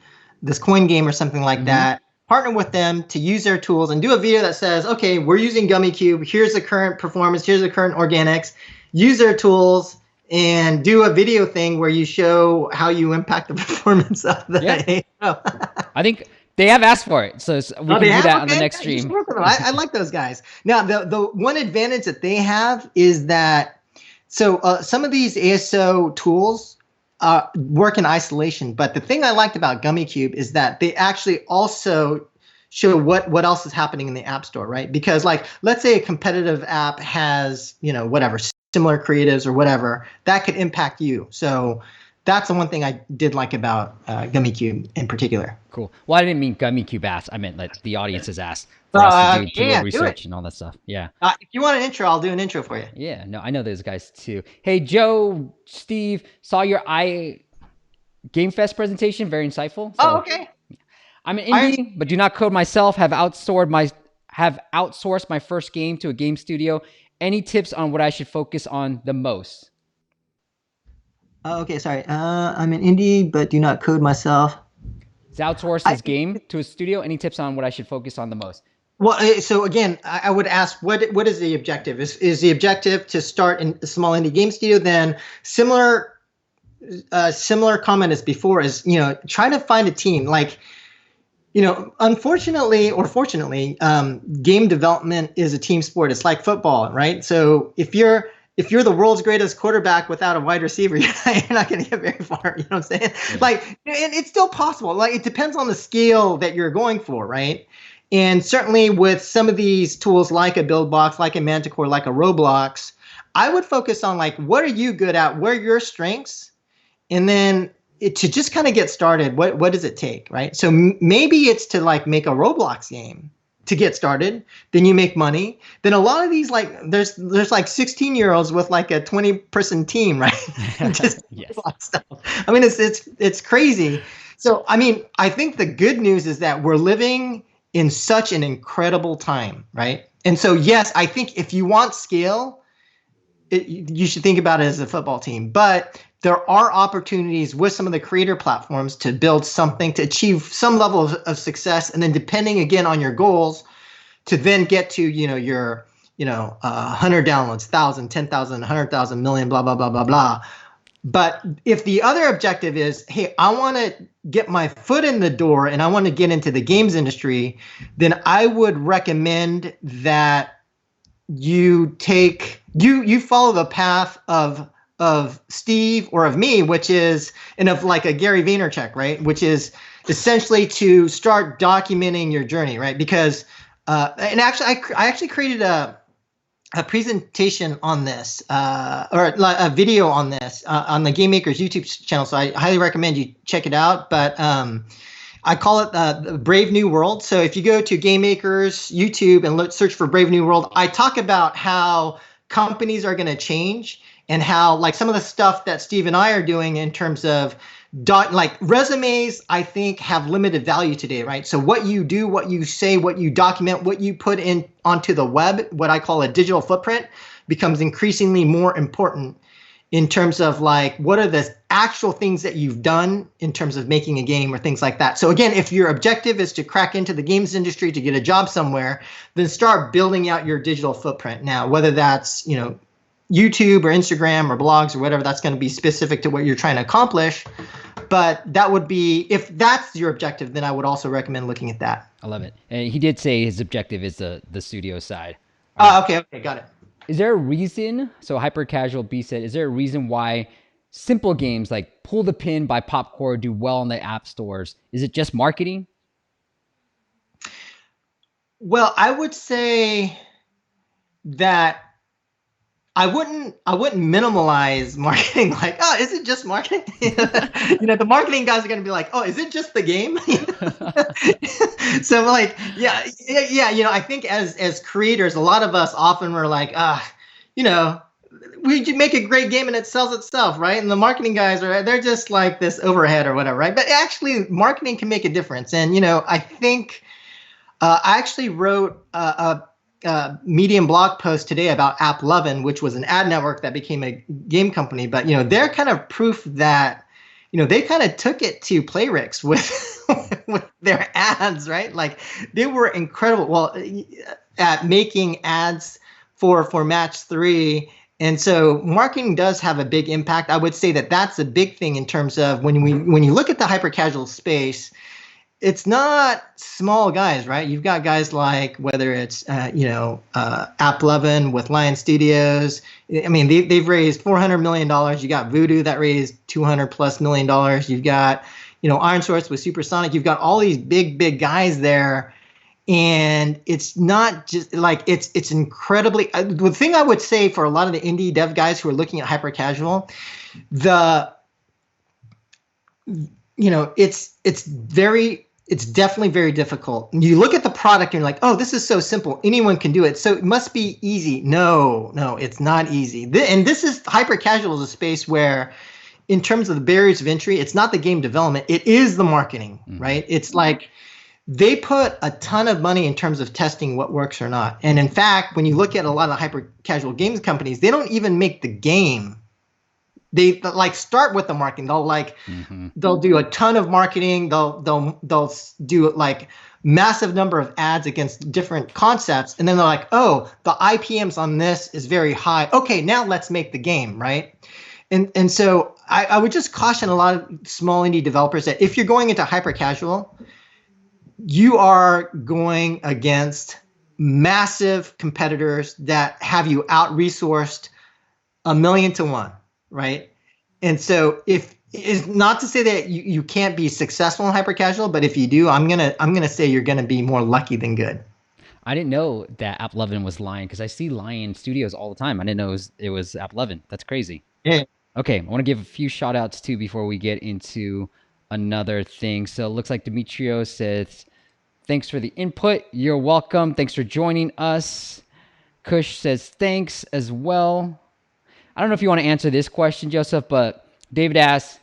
game or something like that. Partner with them to use their tools and do a video that says, okay, we're using GummyCube. Here's the current performance. Here's the current organics. Use their tools and do a video thing where you show how you impact the performance of the ASO. I think they have asked for it, so we can do that on the next stream. I like those guys. Now, the one advantage that they have is that some of these ASO tools work in isolation, but the thing I liked about GummyCube is that they actually also show what else is happening in the App Store, right? Because like, let's say a competitive app has, whatever, similar creatives or whatever, that could impact you. So that's the one thing I did like about GummyCube in particular. Cool. Well, I didn't mean GummyCube asked. I meant like the audience's asked for us to do keyword research and all that stuff. Yeah. If you want an intro, I'll do an intro for you. Yeah. No, I know those guys too. Hey, Joe, Steve, saw your Game Fest presentation. Very insightful. So, okay. I'm an indie, but do not code myself. Have outsourced my first game to a game studio. Any tips on what I should focus on the most? Okay, sorry. I'm an indie, but do not code myself. He's outsourced his game to a studio. Any tips on what I should focus on the most? Well, so again, I would ask, what is the objective? Is the objective to start in a small indie game studio? Then similar comment as before is, try to find a team. Like, Unfortunately or fortunately, game development is a team sport. It's like football, right? So if you're the world's greatest quarterback without a wide receiver, you're not going to get very far. You know what I'm saying? Yeah. Like, and it's still possible. Like, it depends on the scale that you're going for, right? And certainly with some of these tools like a BuildBox, like a Manticore, like a Roblox, I would focus on like, what are you good at? Where are your strengths? And then to just kind of get started, what does it take, right? So maybe it's to like make a Roblox game to get started. Then you make money. Then a lot of these, like there's like 16-year-olds with like a 20-person team, right? Just Yes. stuff. I mean, it's crazy. So I mean, I think the good news is that we're living in such an incredible time, right? And so yes, I think if you want scale, you should think about it as a football team. But there are opportunities with some of the creator platforms to build something, to achieve some level of success. And then depending again on your goals, to then get to, your, 100 downloads, 1,000, 10,000, 100,000, million, blah, blah, blah, blah, blah. But if the other objective is, hey, I want to get my foot in the door and I want to get into the games industry, then I would recommend that you follow the path of Steve or of me, which is, and of like a Gary Vaynerchuk, right? Which is essentially to start documenting your journey, right? Because, and actually, I actually created a presentation on this, or a video on this, on the GameMakers YouTube channel. So I highly recommend you check it out. But I call it the Brave New World. So if you go to GameMakers YouTube and search for Brave New World, I talk about how companies are going to change and how like some of the stuff that Steve and I are doing in terms of like resumes, I think have limited value today, right? So what you do, what you say, what you document, what you put in onto the web, what I call a digital footprint, becomes increasingly more important in terms of like, what are the actual things that you've done in terms of making a game or things like that. So again, if your objective is to crack into the games industry, to get a job somewhere, then start building out your digital footprint. Now, whether that's, YouTube or Instagram or blogs or whatever, that's going to be specific to what you're trying to accomplish. But that would be, if that's your objective, then I would also recommend looking at that. I love it. And he did say his objective is the studio side. Okay, got it. Is there a reason, so Hyper Casual B said, is there a reason why simple games like Pull the Pin by Popcore do well in the app stores? Is it just marketing? Well, I would say that I wouldn't minimalize marketing. Like, oh, is it just marketing? The marketing guys are going to be like, oh, is it just the game? So like, yeah. I think as creators, a lot of us often were like, we make a great game and it sells itself, right? And the marketing guys they're just like this overhead or whatever, right? But actually, marketing can make a difference. And I think I actually wrote a Medium blog post today about AppLovin, which was an ad network that became a game company. But they're kind of proof that they kind of took it to Playrix with their ads, right? Like they were incredible at making ads for match 3. And so marketing does have a big impact. I would say that that's a big thing in terms of when you look at the hyper casual space. It's not small guys, right? You've got guys like whether it's AppLovin with Lion Studios. I mean, they've raised $400 million. You got Voodoo that raised $200+ million. You've got Iron Source with Supersonic. You've got all these big guys there, and it's not just like it's incredibly. The thing I would say for a lot of the indie dev guys who are looking at hyper casual, it's definitely very difficult. You look at the product and you're like, oh, this is so simple. Anyone can do it. So it must be easy. No, it's not easy. And this is hyper casual is a space where in terms of the barriers of entry, it's not the game development. It is the marketing, right? It's like they put a ton of money in terms of testing what works or not. And in fact, when you look at a lot of hyper casual games companies, they don't even make the game. They like start with the marketing. They'll do a ton of marketing. They'll do like massive number of ads against different concepts, and then they're like, oh, the IPMs on this is very high. Okay, now let's make the game, right? And so I would just caution a lot of small indie developers that if you're going into hyper casual, you are going against massive competitors that have you out-resourced 1,000,000 to 1, right? And so if is not to say that you can't be successful in hyper casual, but if you do, I'm gonna say you're gonna be more lucky than good. I didn't know that App 11 was Lion because I see Lion Studios all the time. I didn't know it was App 11. That's crazy. Yeah. Okay, I want to give a few shout outs too before we get into another thing. So it looks like Demetrio says, thanks for the input. You're welcome. Thanks for joining us. Kush says, thanks as well. I don't know if you want to answer this question, Joseph, but David asks,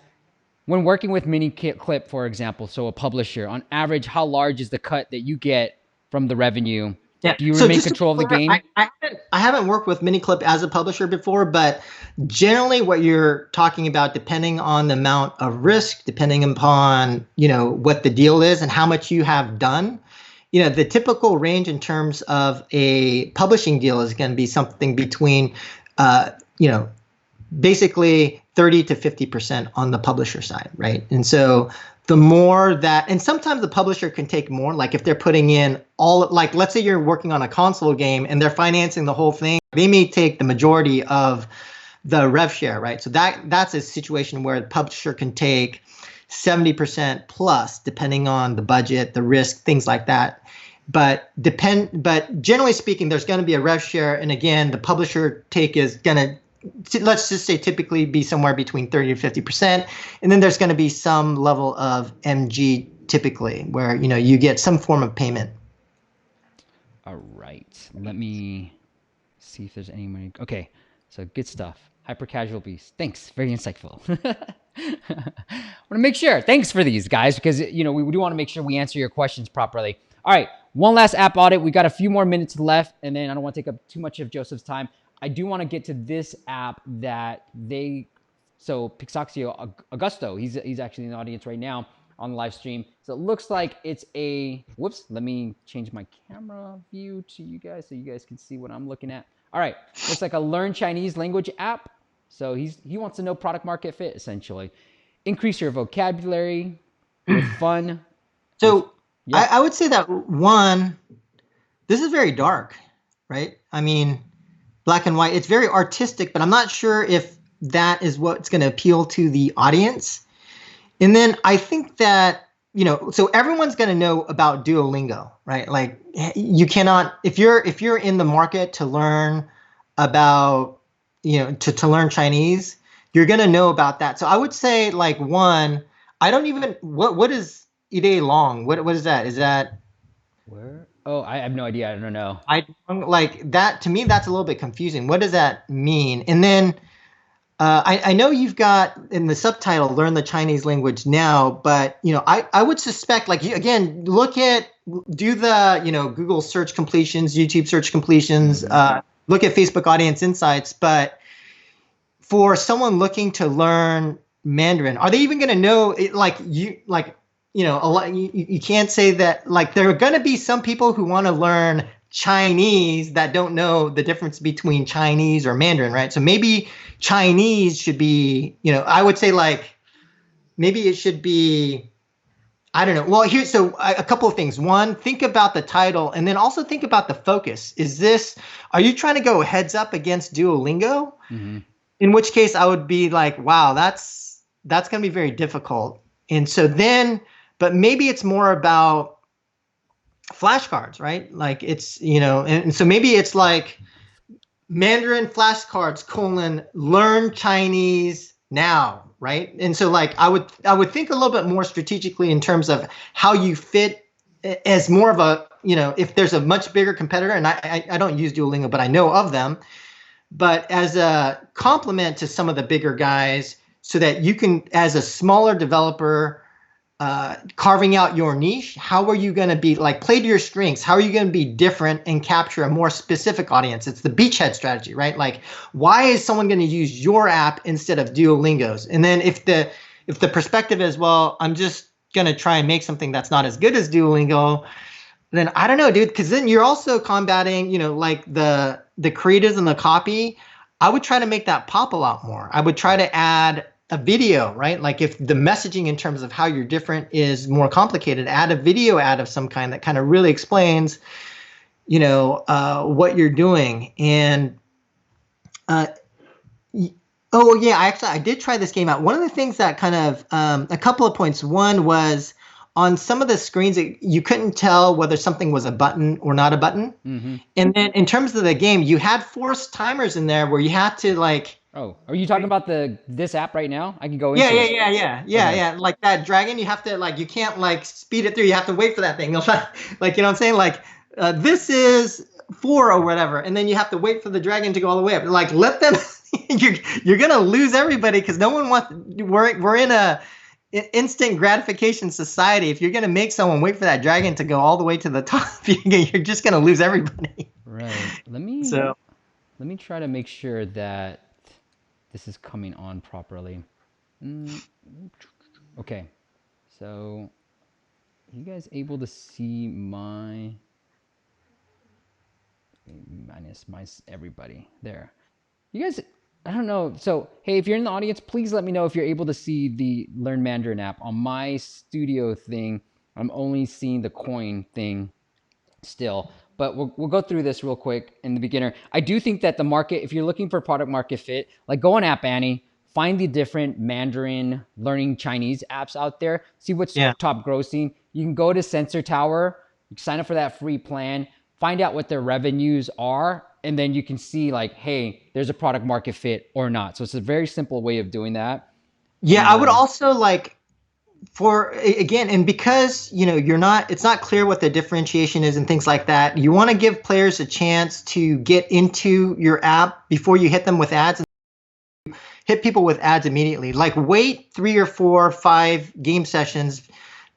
when working with MiniClip, for example, so a publisher, on average, how large is the cut that you get from the revenue? Yeah. Do you So remain just to control of the be clear, game? I haven't worked with MiniClip as a publisher before, but generally what you're talking about, depending on the amount of risk, depending upon, what the deal is and how much you have done, the typical range in terms of a publishing deal is going to be something between, basically 30 to 50% on the publisher side, right? And so the more that, and sometimes the publisher can take more, like if they're putting in all, like let's say you're working on a console game and they're financing the whole thing, they may take the majority of the rev share, right? So that's a situation where the publisher can take 70% plus, depending on the budget, the risk, things like that. But generally speaking, there's going to be a rev share, and again, the publisher take is going to, let's just say, typically be somewhere between 30 to 50%. And then there's going to be some level of MG typically where, you get some form of payment. All right. Let me see if there's any money. Okay. So good stuff. Hyper casual beast. Thanks. Very insightful. I want to make sure. Thanks for these guys, because, we do want to make sure we answer your questions properly. All right. One last app audit. We got a few more minutes left, and then I don't want to take up too much of Joseph's time. I do want to get to this app that so Pixoxio Augusto, he's actually in the audience right now on the live stream. So it looks like it's let me change my camera view to you guys so you guys can see what I'm looking at. All right, looks like a learn Chinese language app. So he wants to know product market fit, essentially. Increase your vocabulary with fun. So yeah. I would say that this is very dark, right? I mean, black and white. It's very artistic, but I'm not sure if that is what's going to appeal to the audience. And then I think that, so everyone's going to know about Duolingo, right? Like you cannot, if you're in the market to learn about, to learn Chinese, you're going to know about that. So I would say like I don't even, what is Ide Long? What is that? Is that? Where? Oh, I have no idea. I don't know. I like that. To me, that's a little bit confusing. What does that mean? And then I know you've got in the subtitle, learn the Chinese language now, but, I would suspect, like, again, do the, Google search completions, YouTube search completions, look at Facebook audience insights. But for someone looking to learn Mandarin, are they even going to know it? A lot, you can't say that, like, there are going to be some people who want to learn Chinese that don't know the difference between Chinese or Mandarin, right? So maybe Chinese should be, I would say, like, maybe it should be, I don't know. Well, so a couple of things. One, think about the title, and then also think about the focus. Are you trying to go heads up against Duolingo? Mm-hmm. In which case I would be like, wow, that's going to be very difficult. And so then, but maybe it's more about flashcards, right? Like it's, and so maybe it's like Mandarin flashcards : learn Chinese now, right? And so like I would think a little bit more strategically in terms of how you fit as more of a, if there's a much bigger competitor, and I don't use Duolingo, but I know of them, but as a complement to some of the bigger guys, so that you can, as a smaller developer, carving out your niche, how are you going to be, like, play to your strengths? How are you going to be different and capture a more specific audience? It's the beachhead strategy, right? Like, why is someone going to use your app instead of Duolingo's? And then if the perspective is, well, I'm just going to try and make something that's not as good as Duolingo, then I don't know, dude, because then you're also combating, like the creatives and the copy. I would try to make that pop a lot more. I would try to add a video, right? Like if the messaging in terms of how you're different is more complicated, add a video ad of some kind that kind of really explains, what you're doing. And oh yeah, I did try this game out. One of the things that kind of a couple of points. One was on some of the screens you couldn't tell whether something was a button or not a button. Mm-hmm. And then in terms of the game, you had forced timers in there where you had to like. Oh, are you talking about this app right now? I can go into Yeah, it. yeah. Like that dragon, you have to like you can't like speed it through. You have to wait for that thing. Like what I'm saying? Like this is 4 or whatever, and then you have to wait for the dragon to go all the way up. Like let them. you're gonna lose everybody because no one wants. We're in a instant gratification society. If you're gonna make someone wait for that dragon to go all the way to the top, you're just gonna lose everybody. Right. Let me try to make sure that this is coming on properly. Okay. So, you guys able to see my minus everybody there? You guys, I don't know. So, hey, if you're in the audience, please let me know if you're able to see the Learn Mandarin app. On my studio thing, I'm only seeing the coin thing still. But we'll go through this real quick in the beginner. I do think that the market, if you're looking for product market fit, like go on App Annie, find the different Mandarin learning Chinese apps out there, see what's top grossing. You can go to Sensor Tower, you can sign up for that free plan, find out what their revenues are, and then you can see like, hey, there's a product market fit or not. So it's a very simple way of doing that. Yeah, I would also like and because it's not clear what the differentiation is and things like that, you want to give players a chance to get into your app before you hit them with ads and hit people with ads immediately. Like wait 3 or 4 or 5 game sessions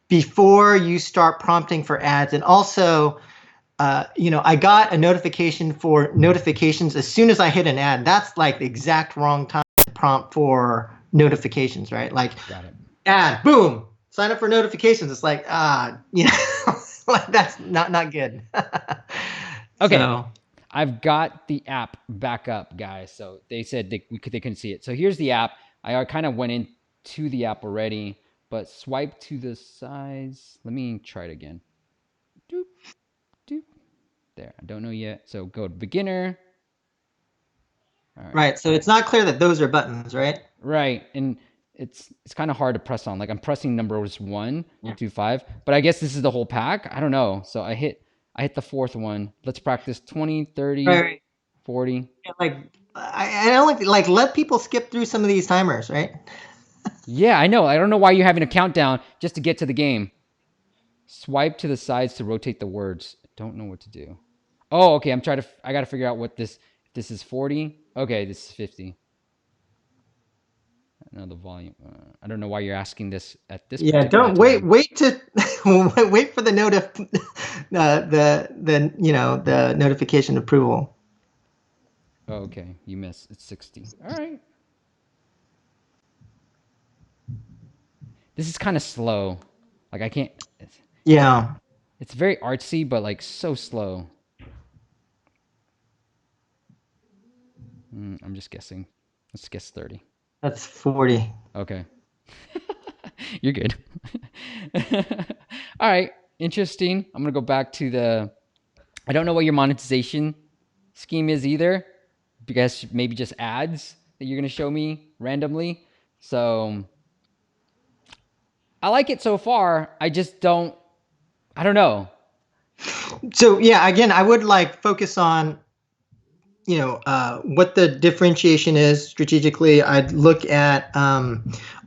before you start prompting for ads. And also I got a notification for notifications as soon as I hit an ad. That's like the exact wrong time to prompt for notifications, right? Like Got it. Ad, boom, sign up for notifications. It's like, like that's not good. Okay. So. I've got the app back up, guys. So they said they couldn't see it. So here's the app. I kind of went into the app already, but swipe to the sides. Let me try it again. Doop, doop. There. I don't know yet. So go to beginner. All right. So it's not clear that those are buttons, right? Right. And it's kind of hard to press on. Like I'm pressing numbers 1 2 5, but I guess this is the whole pack. I don't know. So I hit the 4th one. Let's practice 20, 30, right. 40. Yeah, like I don't like let people skip through some of these timers, right? Yeah, I know. I don't know why you're having a countdown just to get to the game. Swipe to the sides to rotate the words. Don't know what to do. Oh, okay. I got to figure out what this is 40. Okay, this is 50. I know the volume. I don't know why you're asking this at this. Yeah, don't wait to wait for the the notification approval. Oh, okay, you missed. It's 60. All right. This is kind of slow. Like I can't. Yeah. It's very artsy, but like so slow. I'm just guessing. Let's guess 30. That's 40. Okay. You're good. All right. Interesting. I'm going to go back to I don't know what your monetization scheme is either, because maybe just ads that you're going to show me randomly. So I like it so far. I don't know. So yeah, again, I would like focus on what the differentiation is strategically. I'd look at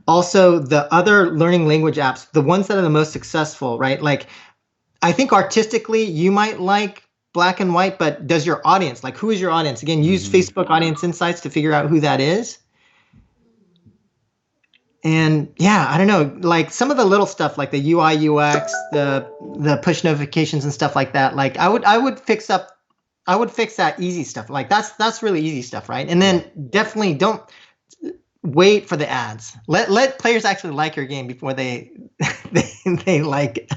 also the other learning language apps, the ones that are the most successful, right? Like, I think artistically you might like black and white, but does your audience, like who is your audience? Again, use Facebook Audience Insights to figure out who that is. And yeah, I don't know, like some of the little stuff like the UI, UX, the push notifications and stuff like that. Like I would fix that easy stuff. Like that's really easy stuff, right? And then definitely don't wait for the ads. Let players actually like your game before they like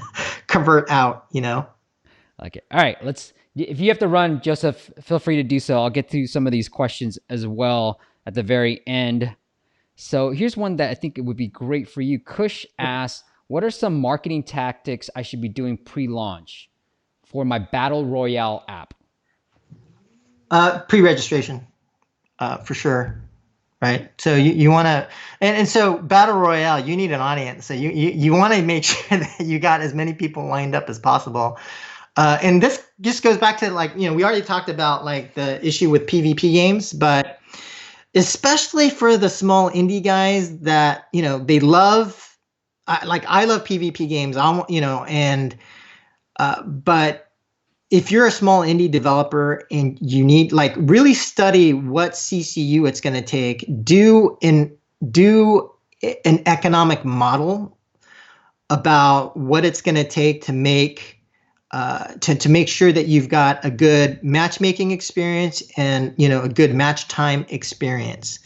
convert out, Like it. All right, if you have to run, Joseph, feel free to do so. I'll get to some of these questions as well at the very end. So here's one that I think it would be great for you. Kush asks, what are some marketing tactics I should be doing pre-launch for my Battle Royale app? Pre-registration, for sure. Right. So you want to, and so Battle Royale, you need an audience. So you want to make sure that you got as many people lined up as possible. And this just goes back to like, we already talked about like the issue with PvP games, but especially for the small indie guys that, they love, I love PvP games, but if you're a small indie developer and you need really study what CCU it's going to take, do an economic model about what it's going to take to make to make sure that you've got a good matchmaking experience and a good match time experience.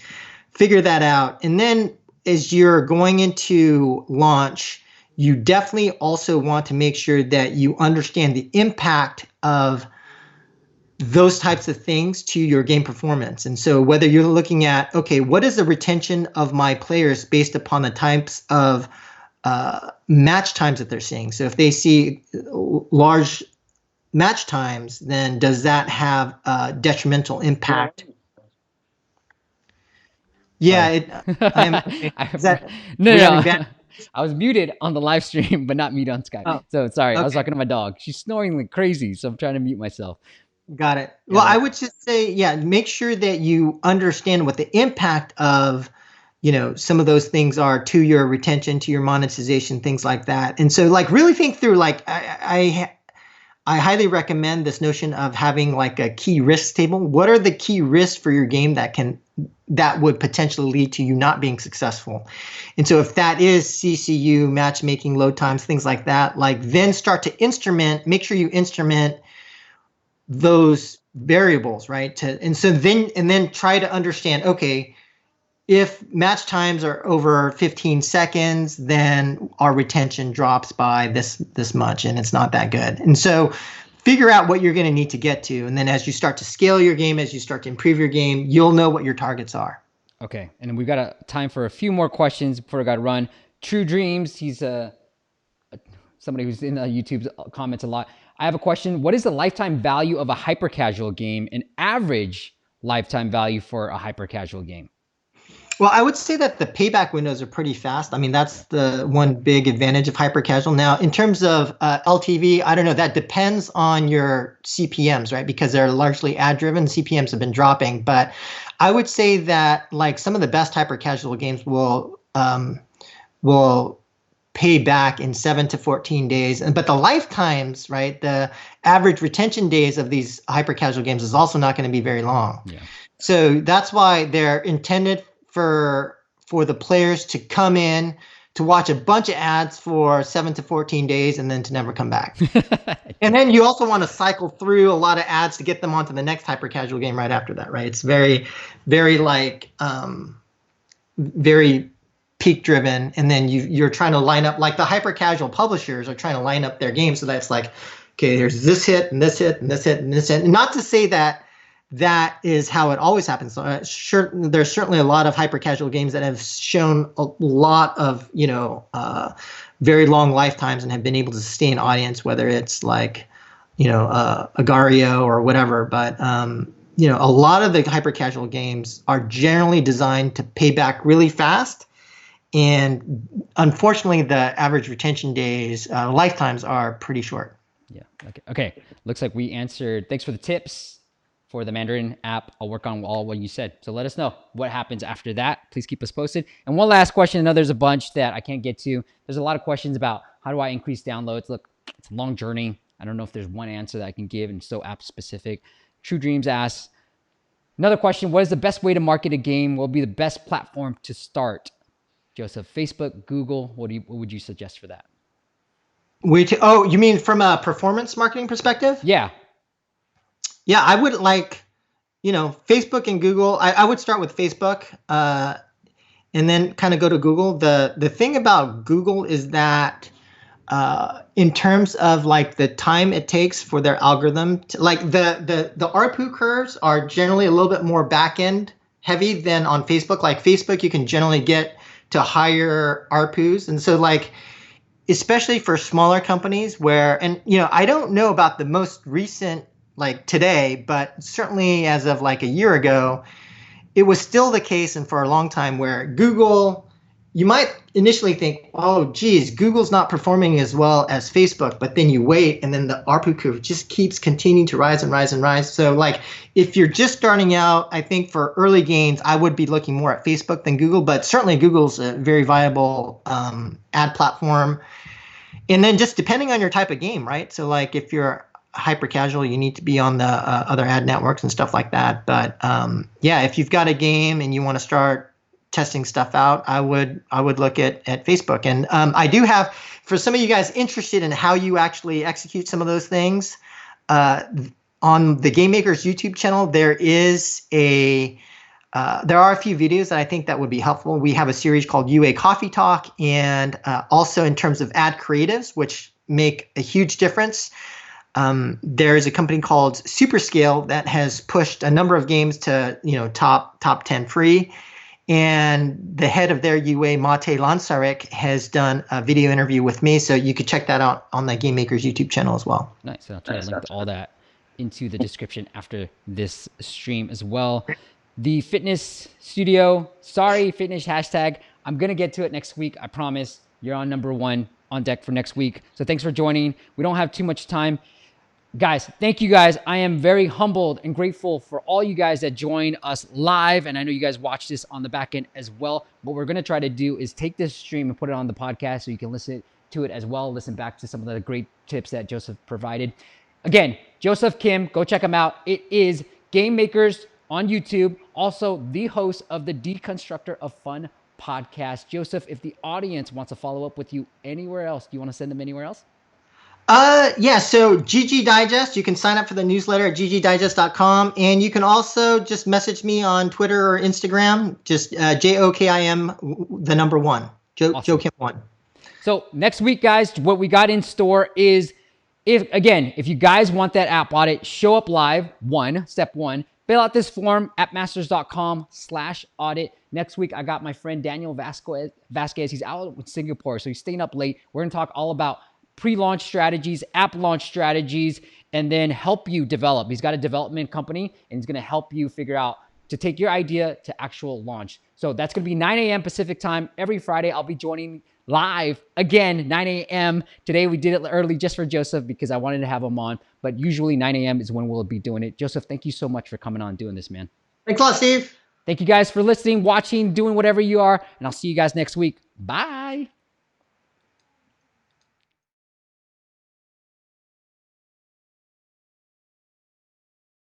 Figure that out, and then as you're going into launch, you definitely also want to make sure that you understand the impact of those types of things to your game performance. And so whether you're looking at, okay, what is the retention of my players based upon the types of match times that they're seeing? So if they see large match times, then does that have a detrimental impact? Yeah, no. I was muted on the live stream, but not muted on Skype. Oh, so sorry, okay. I was talking to my dog. She's snoring like crazy, so I'm trying to mute myself. Got it. Well, I would just say, make sure that you understand what the impact of, some of those things are to your retention, to your monetization, things like that. And so really think through, I highly recommend this notion of having a key risks table. What are the key risks for your game that would potentially lead to you not being successful? And so if that is CCU, matchmaking, load times, things like that, then start to make sure you instrument those variables, right? And then try to understand, okay, if match times are over 15 seconds, then our retention drops by this much, and it's not that good. And so figure out what you're going to need to get to. And then as you start to scale your game, as you start to improve your game, you'll know what your targets are. Okay. And we've got time for a few more questions before I got to run. True Dreams, he's somebody who's in YouTube's comments a lot. I have a question. What is the lifetime value of a hyper-casual game, an average lifetime value for a hyper-casual game? Well, I would say that the payback windows are pretty fast. I mean, that's the one big advantage of hyper-casual. Now, in terms of LTV, I don't know. That depends on your CPMs, right? Because they're largely ad-driven. CPMs have been dropping. But I would say that some of the best hyper-casual games will pay back in 7 to 14 days. But the lifetimes, right? The average retention days of these hyper-casual games is also not going to be very long. Yeah. So that's why they're intended for the players to come in to watch a bunch of ads for 7 to 14 days and then to never come back. And then you also want to cycle through a lot of ads to get them onto the next hyper casual game right after that, right? It's very, very very peak driven. And then you're trying to line up, the hyper casual publishers are trying to line up their games so that's okay, there's this hit and this hit and this hit and this hit. And not to say that is how it always happens. So, there's certainly a lot of hyper casual games that have shown a lot of very long lifetimes and have been able to sustain audience, whether it's Agario or whatever. But a lot of the hyper casual games are generally designed to pay back really fast, and unfortunately, the average retention days lifetimes are pretty short. Yeah. Okay. Looks like we answered. Thanks for the tips for the Mandarin app. I'll work on all what you said. So let us know what happens after that. Please keep us posted. And one last question. I know there's a bunch that I can't get to. There's a lot of questions about how do I increase downloads? Look, it's a long journey. I don't know if there's one answer that I can give and so app specific. True Dreams asks, another question, what is the best way to market a game? What will be the best platform to start? Joseph, Facebook, Google, what would you suggest for that? You mean from a performance marketing perspective? Yeah. Yeah, I would Facebook and Google. I would start with Facebook and then kind of go to Google. The thing about Google is that in terms of the time it takes for their algorithm to, the ARPU curves are generally a little bit more back end heavy than on Facebook. Like Facebook, you can generally get to higher ARPUs. And so like, especially for smaller companies where, and I don't know about the most recent, like today, but certainly as of like a year ago, it was still the case, and for a long time, where Google, you might initially think, oh, geez, Google's not performing as well as Facebook, but then you wait, and then the ARPU curve just keeps continuing to rise and rise and rise. So like, if you're just starting out, I think for early gains, I would be looking more at Facebook than Google, but certainly Google's a very viable ad platform. And then just depending on your type of game, right? So like if you're hyper casual, you need to be on the other ad networks and stuff like that. But yeah, if you've got a game and you want to start testing stuff out, I would look at Facebook. And I do have, for some of you guys interested in how you actually execute some of those things, on the GameMakers YouTube channel, there are a few videos that I think that would be helpful. We have a series called UA Coffee Talk, and also in terms of ad creatives, which make a huge difference. There is a company called Superscale that has pushed a number of games to top 10 free, and the head of their UA, Mate Lansarek, has done a video interview with me, so you could check that out on the GameMakers YouTube channel as well. Nice. So I'll try to link all that into the description after this stream as well. The fitness studio, sorry, fitness hashtag. I'm going to get to it next week. I promise. You're on number one on deck for next week. So thanks for joining. We don't have too much time. Guys, thank you guys. I am very humbled and grateful for all you guys that join us live. And I know you guys watch this on the back end as well. What we're going to try to do is take this stream and put it on the podcast so you can listen to it as well. Listen back to some of the great tips that Joseph provided. Again, Joseph Kim, go check him out. It is GameMakers on YouTube. Also, the host of the Deconstructor of Fun podcast. Joseph, if the audience wants to follow up with you anywhere else, do you want to send them anywhere else? Yeah, so GG Digest, you can sign up for the newsletter at ggdigest.com, and you can also just message me on Twitter or Instagram, just JOKIM, the number one, Awesome. JOKIM1. So next week, guys, what we got in store is, if you guys want that app audit, show up live, step one, fill out this form at masters.com/audit. Next week, I got my friend Daniel Vasquez. He's out in Singapore, so he's staying up late. We're going to talk all about pre-launch strategies, app launch strategies, and then help you develop. He's got a development company, and he's going to help you figure out to take your idea to actual launch. So that's going to be 9 a.m. Pacific time every Friday. I'll be joining live again, 9 a.m. Today we did it early just for Joseph because I wanted to have him on, but usually 9 a.m. is when we'll be doing it. Joseph, thank you so much for coming on doing this, man. Thanks a lot, Steve. Thank you guys for listening, watching, doing whatever you are, and I'll see you guys next week. Bye.